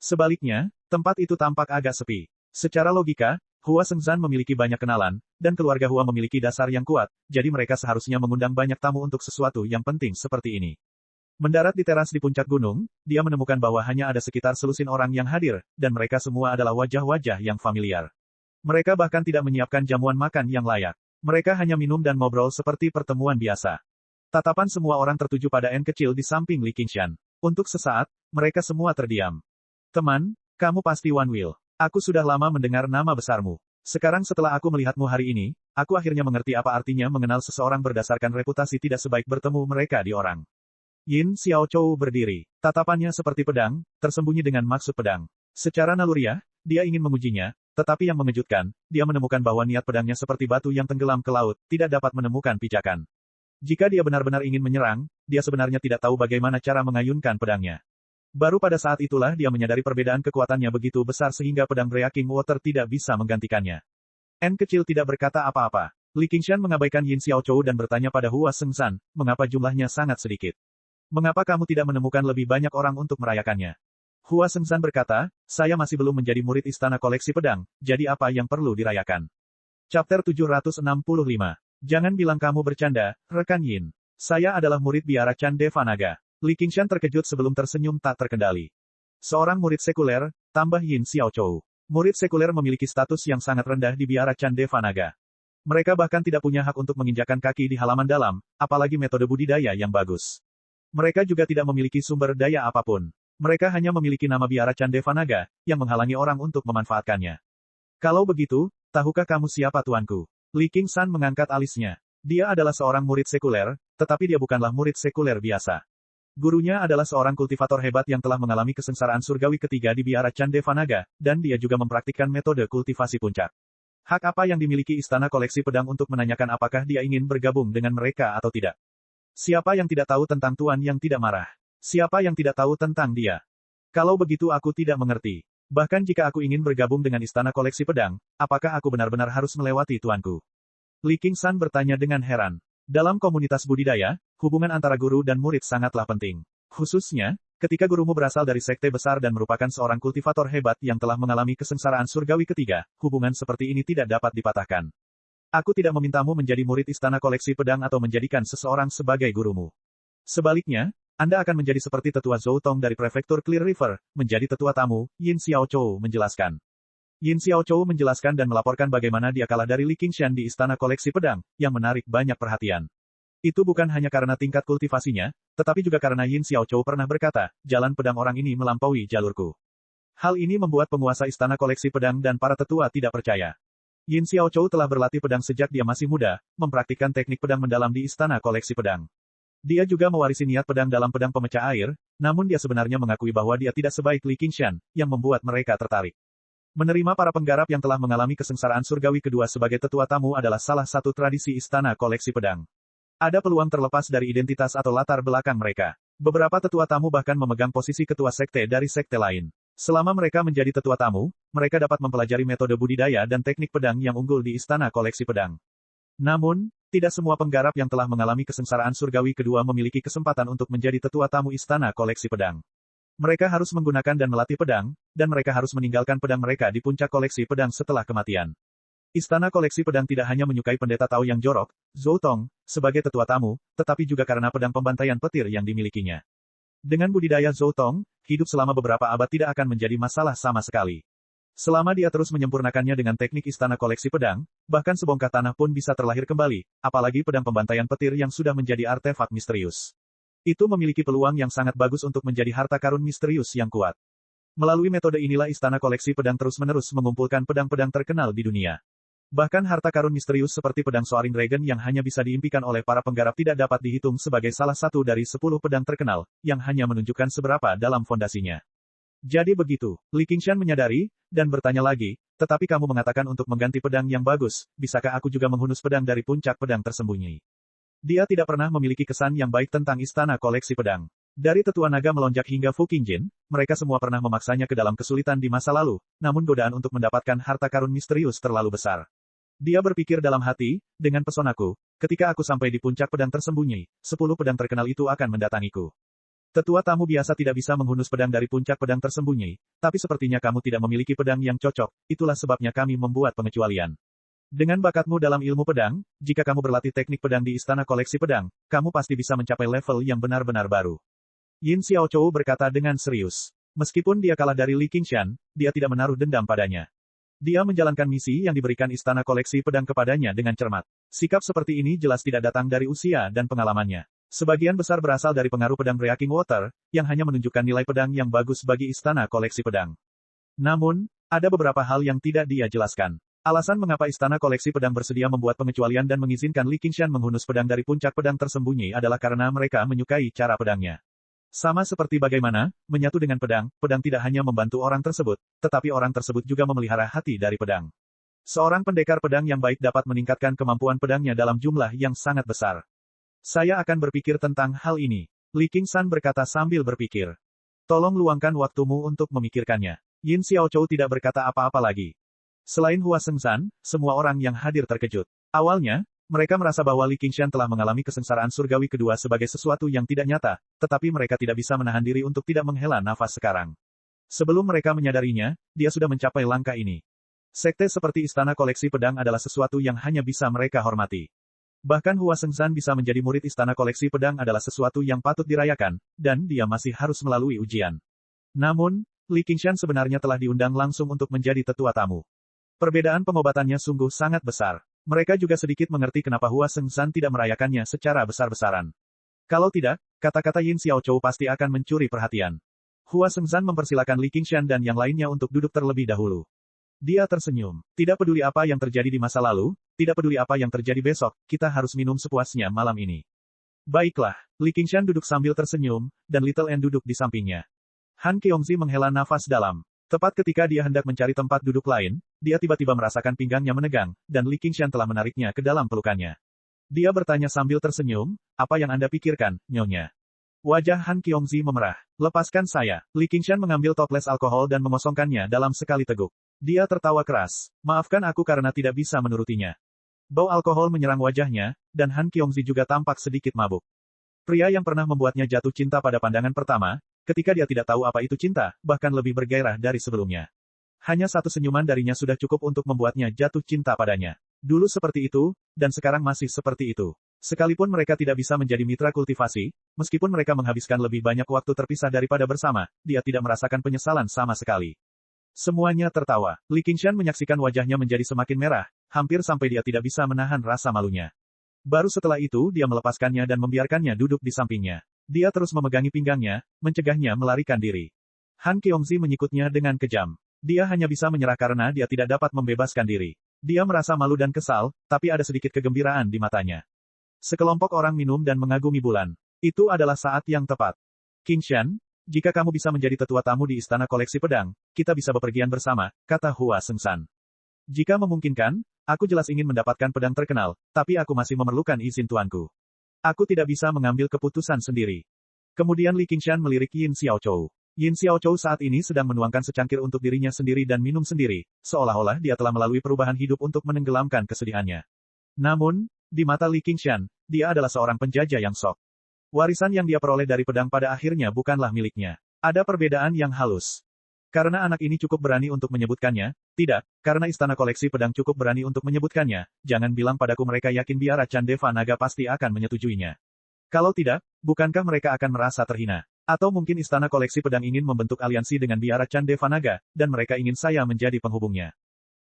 Sebaliknya, tempat itu tampak agak sepi. Secara logika, Hua Sengshan memiliki banyak kenalan, dan keluarga Hua memiliki dasar yang kuat, jadi mereka seharusnya mengundang banyak tamu untuk sesuatu yang penting seperti ini. Mendarat di teras di puncak gunung, dia menemukan bahwa hanya ada sekitar selusin orang yang hadir, dan mereka semua adalah wajah-wajah yang familiar. Mereka bahkan tidak menyiapkan jamuan makan yang layak. Mereka hanya minum dan ngobrol seperti pertemuan biasa. Tatapan semua orang tertuju pada N kecil di samping Li Qingshan. Untuk sesaat, mereka semua terdiam. Teman, kamu pasti Wan Will. Aku sudah lama mendengar nama besarmu. Sekarang setelah aku melihatmu hari ini, aku akhirnya mengerti apa artinya mengenal seseorang berdasarkan reputasi tidak sebaik bertemu mereka di orang. Yin Xiaochou berdiri. Tatapannya seperti pedang, tersembunyi dengan maksud pedang. Secara naluriah, dia ingin mengujinya, tetapi yang mengejutkan, dia menemukan bahwa niat pedangnya seperti batu yang tenggelam ke laut, tidak dapat menemukan pijakan. Jika dia benar-benar ingin menyerang, dia sebenarnya tidak tahu bagaimana cara mengayunkan pedangnya. Baru pada saat itulah dia menyadari perbedaan kekuatannya begitu besar sehingga pedang Breaking Water tidak bisa menggantikannya. N kecil tidak berkata apa-apa. Li Qingshan mengabaikan Yin Xiaochou dan bertanya pada Hua Sengshan, mengapa jumlahnya sangat sedikit? Mengapa kamu tidak menemukan lebih banyak orang untuk merayakannya? Hua Sengshan berkata, saya masih belum menjadi murid istana koleksi pedang, jadi apa yang perlu dirayakan? Chapter 765. Jangan bilang kamu bercanda, rekan Yin. Saya adalah murid biara Chan Devanaga. Li Qingshan terkejut sebelum tersenyum tak terkendali. Seorang murid sekuler, tambah Yin Xiaochou. Murid sekuler memiliki status yang sangat rendah di biara Candeva Naga. Mereka bahkan tidak punya hak untuk menginjakan kaki di halaman dalam, apalagi metode budidaya yang bagus. Mereka juga tidak memiliki sumber daya apapun. Mereka hanya memiliki nama biara Candeva Naga, yang menghalangi orang untuk memanfaatkannya. Kalau begitu, tahukah kamu siapa tuanku? Li Qingshan mengangkat alisnya. Dia adalah seorang murid sekuler, tetapi dia bukanlah murid sekuler biasa. Gurunya adalah seorang kultivator hebat yang telah mengalami kesengsaraan surgawi ketiga di biara Candeva Naga, dan dia juga mempraktikkan metode kultivasi puncak. Hak apa yang dimiliki Istana Koleksi Pedang untuk menanyakan apakah dia ingin bergabung dengan mereka atau tidak? Siapa yang tidak tahu tentang Tuan yang tidak marah? Siapa yang tidak tahu tentang dia? Kalau begitu aku tidak mengerti. Bahkan jika aku ingin bergabung dengan Istana Koleksi Pedang, apakah aku benar-benar harus melewati tuanku? Li Qingshan bertanya dengan heran. Dalam komunitas budidaya, hubungan antara guru dan murid sangatlah penting. Khususnya, ketika gurumu berasal dari sekte besar dan merupakan seorang kultivator hebat yang telah mengalami kesengsaraan surgawi ketiga, hubungan seperti ini tidak dapat dipatahkan. Aku tidak memintamu menjadi murid Istana Koleksi Pedang atau menjadikan seseorang sebagai gurumu. Sebaliknya, Anda akan menjadi seperti tetua Zhou Tong dari prefektur Clear River, menjadi tetua tamu, Yin Xiaochou menjelaskan. Yin Xiaochou menjelaskan dan melaporkan bagaimana dia kalah dari Li Qingshan di Istana Koleksi Pedang, yang menarik banyak perhatian. Itu bukan hanya karena tingkat kultivasinya, tetapi juga karena Yin Xiaochou pernah berkata, jalan pedang orang ini melampaui jalurku. Hal ini membuat penguasa Istana Koleksi Pedang dan para tetua tidak percaya. Yin Xiaochou telah berlatih pedang sejak dia masih muda, mempraktikkan teknik pedang mendalam di Istana Koleksi Pedang. Dia juga mewarisi niat pedang dalam pedang pemecah air, namun dia sebenarnya mengakui bahwa dia tidak sebaik Li Qingshan, yang membuat mereka tertarik. Menerima para penggarap yang telah mengalami kesengsaraan surgawi kedua sebagai tetua tamu adalah salah satu tradisi Istana Koleksi Pedang. Ada peluang terlepas dari identitas atau latar belakang mereka. Beberapa tetua tamu bahkan memegang posisi ketua sekte dari sekte lain. Selama mereka menjadi tetua tamu, mereka dapat mempelajari metode budidaya dan teknik pedang yang unggul di Istana Koleksi Pedang. Namun, tidak semua penggarap yang telah mengalami kesengsaraan surgawi kedua memiliki kesempatan untuk menjadi tetua tamu Istana Koleksi Pedang. Mereka harus menggunakan dan melatih pedang, dan mereka harus meninggalkan pedang mereka di puncak koleksi pedang setelah kematian. Istana Koleksi Pedang tidak hanya menyukai pendeta Tao yang jorok, Zhou Tong, sebagai tetua tamu, tetapi juga karena pedang pembantaian petir yang dimilikinya. Dengan budidaya Zhou Tong, hidup selama beberapa abad tidak akan menjadi masalah sama sekali. Selama dia terus menyempurnakannya dengan teknik Istana Koleksi Pedang, bahkan sebongkah tanah pun bisa terlahir kembali, apalagi pedang pembantaian petir yang sudah menjadi artefak misterius. Itu memiliki peluang yang sangat bagus untuk menjadi harta karun misterius yang kuat. Melalui metode inilah Istana Koleksi Pedang terus-menerus mengumpulkan pedang-pedang terkenal di dunia. Bahkan harta karun misterius seperti pedang Soaring Dragon yang hanya bisa diimpikan oleh para penggarap tidak dapat dihitung sebagai salah satu dari 10 pedang terkenal, yang hanya menunjukkan seberapa dalam fondasinya. Jadi begitu, Li Qingshan menyadari, dan bertanya lagi, tetapi kamu mengatakan untuk mengganti pedang yang bagus, bisakah aku juga menghunus pedang dari puncak pedang tersembunyi? Dia tidak pernah memiliki kesan yang baik tentang Istana Koleksi Pedang. Dari tetua naga melonjak hingga Fu Qingjin, mereka semua pernah memaksanya ke dalam kesulitan di masa lalu, namun godaan untuk mendapatkan harta karun misterius terlalu besar. Dia berpikir dalam hati, dengan pesonaku, ketika aku sampai di puncak pedang tersembunyi, 10 pedang terkenal itu akan mendatangiku. Tetua tamu biasa tidak bisa menghunus pedang dari puncak pedang tersembunyi, tapi sepertinya kamu tidak memiliki pedang yang cocok, itulah sebabnya kami membuat pengecualian. Dengan bakatmu dalam ilmu pedang, jika kamu berlatih teknik pedang di Istana Koleksi Pedang, kamu pasti bisa mencapai level yang benar-benar baru. Yin Xiaochou berkata dengan serius. Meskipun dia kalah dari Li Qingshan, dia tidak menaruh dendam padanya. Dia menjalankan misi yang diberikan Istana Koleksi Pedang kepadanya dengan cermat. Sikap seperti ini jelas tidak datang dari usia dan pengalamannya. Sebagian besar berasal dari pengaruh pedang Breaking Water, yang hanya menunjukkan nilai pedang yang bagus bagi Istana Koleksi Pedang. Namun, ada beberapa hal yang tidak dia jelaskan. Alasan mengapa Istana Koleksi Pedang bersedia membuat pengecualian dan mengizinkan Li Qingshan menghunus pedang dari puncak pedang tersembunyi adalah karena mereka menyukai cara pedangnya. Sama seperti bagaimana, menyatu dengan pedang, pedang tidak hanya membantu orang tersebut, tetapi orang tersebut juga memelihara hati dari pedang. Seorang pendekar pedang yang baik dapat meningkatkan kemampuan pedangnya dalam jumlah yang sangat besar. Saya akan berpikir tentang hal ini. Li Qingshan berkata sambil berpikir. Tolong luangkan waktumu untuk memikirkannya. Yin Xiaochou tidak berkata apa-apa lagi. Selain Hua Sengzan, semua orang yang hadir terkejut. Awalnya, mereka merasa bahwa Li Qingshan telah mengalami kesengsaraan surgawi kedua sebagai sesuatu yang tidak nyata, tetapi mereka tidak bisa menahan diri untuk tidak menghela nafas sekarang. Sebelum mereka menyadarinya, dia sudah mencapai langkah ini. Sekte seperti Istana Koleksi Pedang adalah sesuatu yang hanya bisa mereka hormati. Bahkan Hua Sengzan bisa menjadi murid Istana Koleksi Pedang adalah sesuatu yang patut dirayakan, dan dia masih harus melalui ujian. Namun, Li Qingshan sebenarnya telah diundang langsung untuk menjadi tetua tamu. Perbedaan pengobatannya sungguh sangat besar. Mereka juga sedikit mengerti kenapa Hua Sengzan tidak merayakannya secara besar-besaran. Kalau tidak, kata-kata Yin Xiaochou pasti akan mencuri perhatian. Hua Sengzan mempersilakan Li Qingshan dan yang lainnya untuk duduk terlebih dahulu. Dia tersenyum. Tidak peduli apa yang terjadi di masa lalu, tidak peduli apa yang terjadi besok, kita harus minum sepuasnya malam ini. Baiklah, Li Qingshan duduk sambil tersenyum, dan Little N duduk di sampingnya. Han Qiongzi menghela nafas dalam. Tepat ketika dia hendak mencari tempat duduk lain, dia tiba-tiba merasakan pinggangnya menegang, dan Li Qingshan telah menariknya ke dalam pelukannya. Dia bertanya sambil tersenyum, apa yang Anda pikirkan, Nyonya? Wajah Han Qiongzi memerah. Lepaskan saya. Li Qingshan mengambil toples alkohol dan mengosongkannya dalam sekali teguk. Dia tertawa keras. Maafkan aku karena tidak bisa menurutinya. Bau alkohol menyerang wajahnya, dan Han Qiongzi juga tampak sedikit mabuk. Pria yang pernah membuatnya jatuh cinta pada pandangan pertama, ketika dia tidak tahu apa itu cinta, bahkan lebih bergairah dari sebelumnya. Hanya satu senyuman darinya sudah cukup untuk membuatnya jatuh cinta padanya. Dulu seperti itu, dan sekarang masih seperti itu. Sekalipun mereka tidak bisa menjadi mitra kultivasi, meskipun mereka menghabiskan lebih banyak waktu terpisah daripada bersama, dia tidak merasakan penyesalan sama sekali. Semuanya tertawa. Li Qingshan menyaksikan wajahnya menjadi semakin merah, hampir sampai dia tidak bisa menahan rasa malunya. Baru setelah itu dia melepaskannya dan membiarkannya duduk di sampingnya. Dia terus memegangi pinggangnya, mencegahnya melarikan diri. Han Qiongzi menyikutnya dengan kejam. Dia hanya bisa menyerah karena dia tidak dapat membebaskan diri. Dia merasa malu dan kesal, tapi ada sedikit kegembiraan di matanya. Sekelompok orang minum dan mengagumi bulan. Itu adalah saat yang tepat. Qingshan, jika kamu bisa menjadi tetua tamu di Istana Koleksi Pedang, kita bisa bepergian bersama, kata Hua Sengzan. Jika memungkinkan, aku jelas ingin mendapatkan pedang terkenal, tapi aku masih memerlukan izin tuanku. Aku tidak bisa mengambil keputusan sendiri. Kemudian Li Qingshan melirik Yin Xiaochou. Yin Xiaochou saat ini sedang menuangkan secangkir untuk dirinya sendiri dan minum sendiri, seolah-olah dia telah melalui perubahan hidup untuk menenggelamkan kesedihannya. Namun, di mata Li Qingshan, dia adalah seorang penjajah yang sok. Warisan yang dia peroleh dari pedang pada akhirnya bukanlah miliknya. Ada perbedaan yang halus. Karena anak ini cukup berani untuk menyebutkannya, tidak, karena Istana Koleksi Pedang cukup berani untuk menyebutkannya, jangan bilang padaku mereka yakin biara Chandeva Naga pasti akan menyetujuinya. Kalau tidak, bukankah mereka akan merasa terhina? Atau mungkin Istana Koleksi Pedang ingin membentuk aliansi dengan biara Chandeva Naga, dan mereka ingin saya menjadi penghubungnya.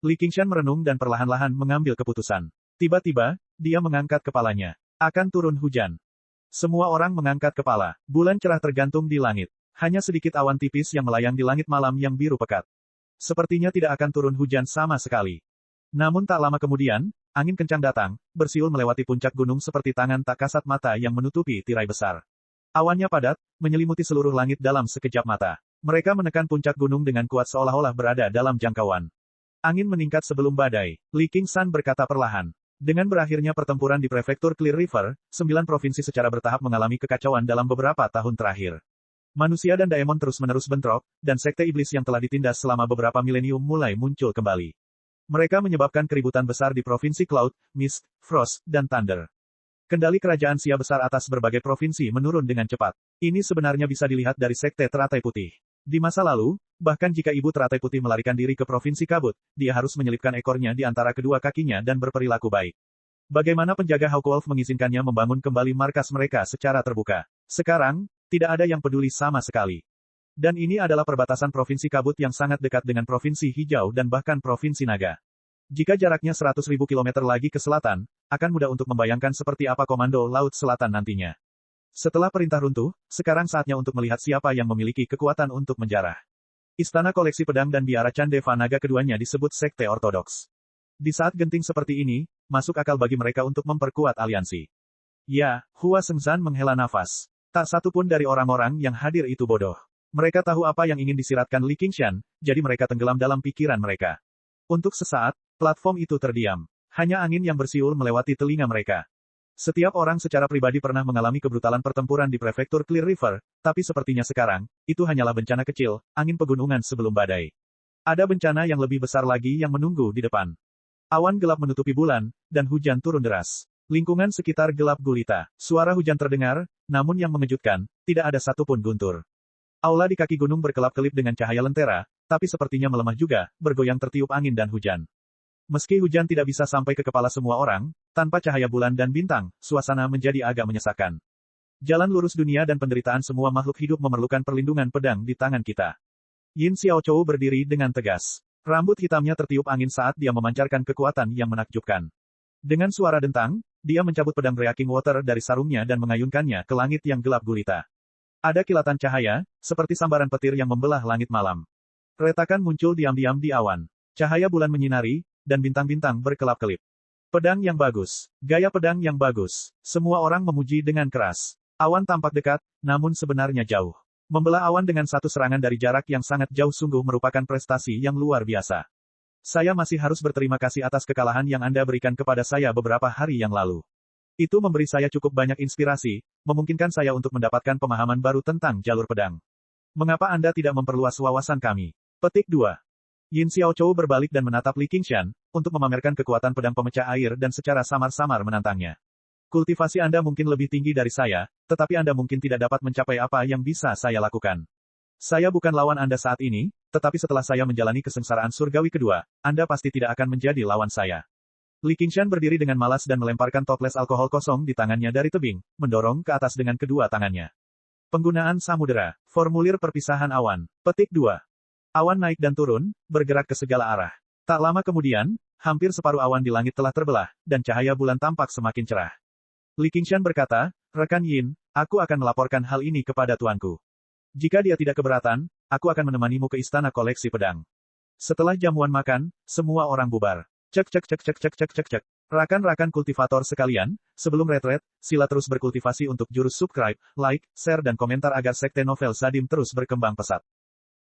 Li Qingshan merenung dan perlahan-lahan mengambil keputusan. Tiba-tiba, dia mengangkat kepalanya. Akan turun hujan. Semua orang mengangkat kepala. Bulan cerah tergantung di langit. Hanya sedikit awan tipis yang melayang di langit malam yang biru pekat. Sepertinya tidak akan turun hujan sama sekali. Namun tak lama kemudian, angin kencang datang, bersiul melewati puncak gunung seperti tangan tak kasat mata yang menutupi tirai besar. Awannya padat, menyelimuti seluruh langit dalam sekejap mata. Mereka menekan puncak gunung dengan kuat seolah-olah berada dalam jangkauan. Angin meningkat sebelum badai. Li Qingshan berkata perlahan. Dengan berakhirnya pertempuran di prefektur Clear River, 9 provinsi secara bertahap mengalami kekacauan dalam beberapa tahun terakhir. Manusia dan daemon terus-menerus bentrok, dan sekte iblis yang telah ditindas selama beberapa milenium mulai muncul kembali. Mereka menyebabkan keributan besar di provinsi Cloud, Mist, Frost, dan Thunder. Kendali kerajaan Sia besar atas berbagai provinsi menurun dengan cepat. Ini sebenarnya bisa dilihat dari sekte Teratai Putih. Di masa lalu, bahkan jika ibu Teratai Putih melarikan diri ke provinsi Kabut, dia harus menyelipkan ekornya di antara kedua kakinya dan berperilaku baik. Bagaimana penjaga Hawkwolf mengizinkannya membangun kembali markas mereka secara terbuka? Sekarang, tidak ada yang peduli sama sekali. Dan ini adalah perbatasan Provinsi Kabut yang sangat dekat dengan Provinsi Hijau dan bahkan Provinsi Naga. Jika jaraknya 100.000 kilometer lagi ke selatan, akan mudah untuk membayangkan seperti apa Komando Laut Selatan nantinya. Setelah perintah runtuh, sekarang saatnya untuk melihat siapa yang memiliki kekuatan untuk menjarah. Istana Koleksi Pedang dan biara Chandeva Naga keduanya disebut Sekte Ortodoks. Di saat genting seperti ini, masuk akal bagi mereka untuk memperkuat aliansi. Ya, Hua Sengzan menghela nafas. Tak satu pun dari orang-orang yang hadir itu bodoh. Mereka tahu apa yang ingin disiratkan Li Qingshan, jadi mereka tenggelam dalam pikiran mereka. Untuk sesaat, platform itu terdiam. Hanya angin yang bersiul melewati telinga mereka. Setiap orang secara pribadi pernah mengalami kebrutalan pertempuran di prefektur Clear River, tapi sepertinya sekarang, itu hanyalah bencana kecil, angin pegunungan sebelum badai. Ada bencana yang lebih besar lagi yang menunggu di depan. Awan gelap menutupi bulan, dan hujan turun deras. Lingkungan sekitar gelap gulita. Suara hujan terdengar, namun yang mengejutkan, tidak ada satupun guntur. Aula di kaki gunung berkelap-kelip dengan cahaya lentera, tapi sepertinya melemah juga, bergoyang tertiup angin dan hujan. Meski hujan tidak bisa sampai ke kepala semua orang, tanpa cahaya bulan dan bintang, suasana menjadi agak menyesakan. Jalan lurus dunia dan penderitaan semua makhluk hidup memerlukan perlindungan pedang di tangan kita. Yin Xiaochou berdiri dengan tegas. Rambut hitamnya tertiup angin saat dia memancarkan kekuatan yang menakjubkan. Dengan suara dentang, dia mencabut pedang Breaking Water dari sarungnya dan mengayunkannya ke langit yang gelap gulita. Ada kilatan cahaya, seperti sambaran petir yang membelah langit malam. Retakan muncul diam-diam di awan. Cahaya bulan menyinari, dan bintang-bintang berkelap-kelip. Pedang yang bagus. Gaya pedang yang bagus. Semua orang memuji dengan keras. Awan tampak dekat, namun sebenarnya jauh. Membelah awan dengan satu serangan dari jarak yang sangat jauh sungguh merupakan prestasi yang luar biasa. Saya masih harus berterima kasih atas kekalahan yang Anda berikan kepada saya beberapa hari yang lalu. Itu memberi saya cukup banyak inspirasi, memungkinkan saya untuk mendapatkan pemahaman baru tentang jalur pedang. Mengapa Anda tidak memperluas wawasan kami? Petik 2. Yin Xiaochou berbalik dan menatap Li Qingshan, untuk memamerkan kekuatan pedang pemecah air dan secara samar-samar menantangnya. Kultivasi Anda mungkin lebih tinggi dari saya, tetapi Anda mungkin tidak dapat mencapai apa yang bisa saya lakukan. Saya bukan lawan Anda saat ini, tetapi setelah saya menjalani kesengsaraan surgawi kedua, Anda pasti tidak akan menjadi lawan saya. Li Qingshan berdiri dengan malas dan melemparkan toples alkohol kosong di tangannya dari tebing, mendorong ke atas dengan kedua tangannya. Penggunaan samudera, formulir perpisahan awan. Petik 2. Awan naik dan turun, bergerak ke segala arah. Tak lama kemudian, hampir separuh awan di langit telah terbelah, dan cahaya bulan tampak semakin cerah. Li Qingshan berkata, "Rekan Yin, aku akan melaporkan hal ini kepada tuanku. Jika dia tidak keberatan, aku akan menemanimu ke istana koleksi pedang." Setelah jamuan makan, semua orang bubar. Cek cek cek cek cek cek cek cek. Rakan-rakan kultivator sekalian, sebelum retret, sila terus berkultivasi untuk jurus subscribe, like, share dan komentar agar sekte novel Sadim terus berkembang pesat.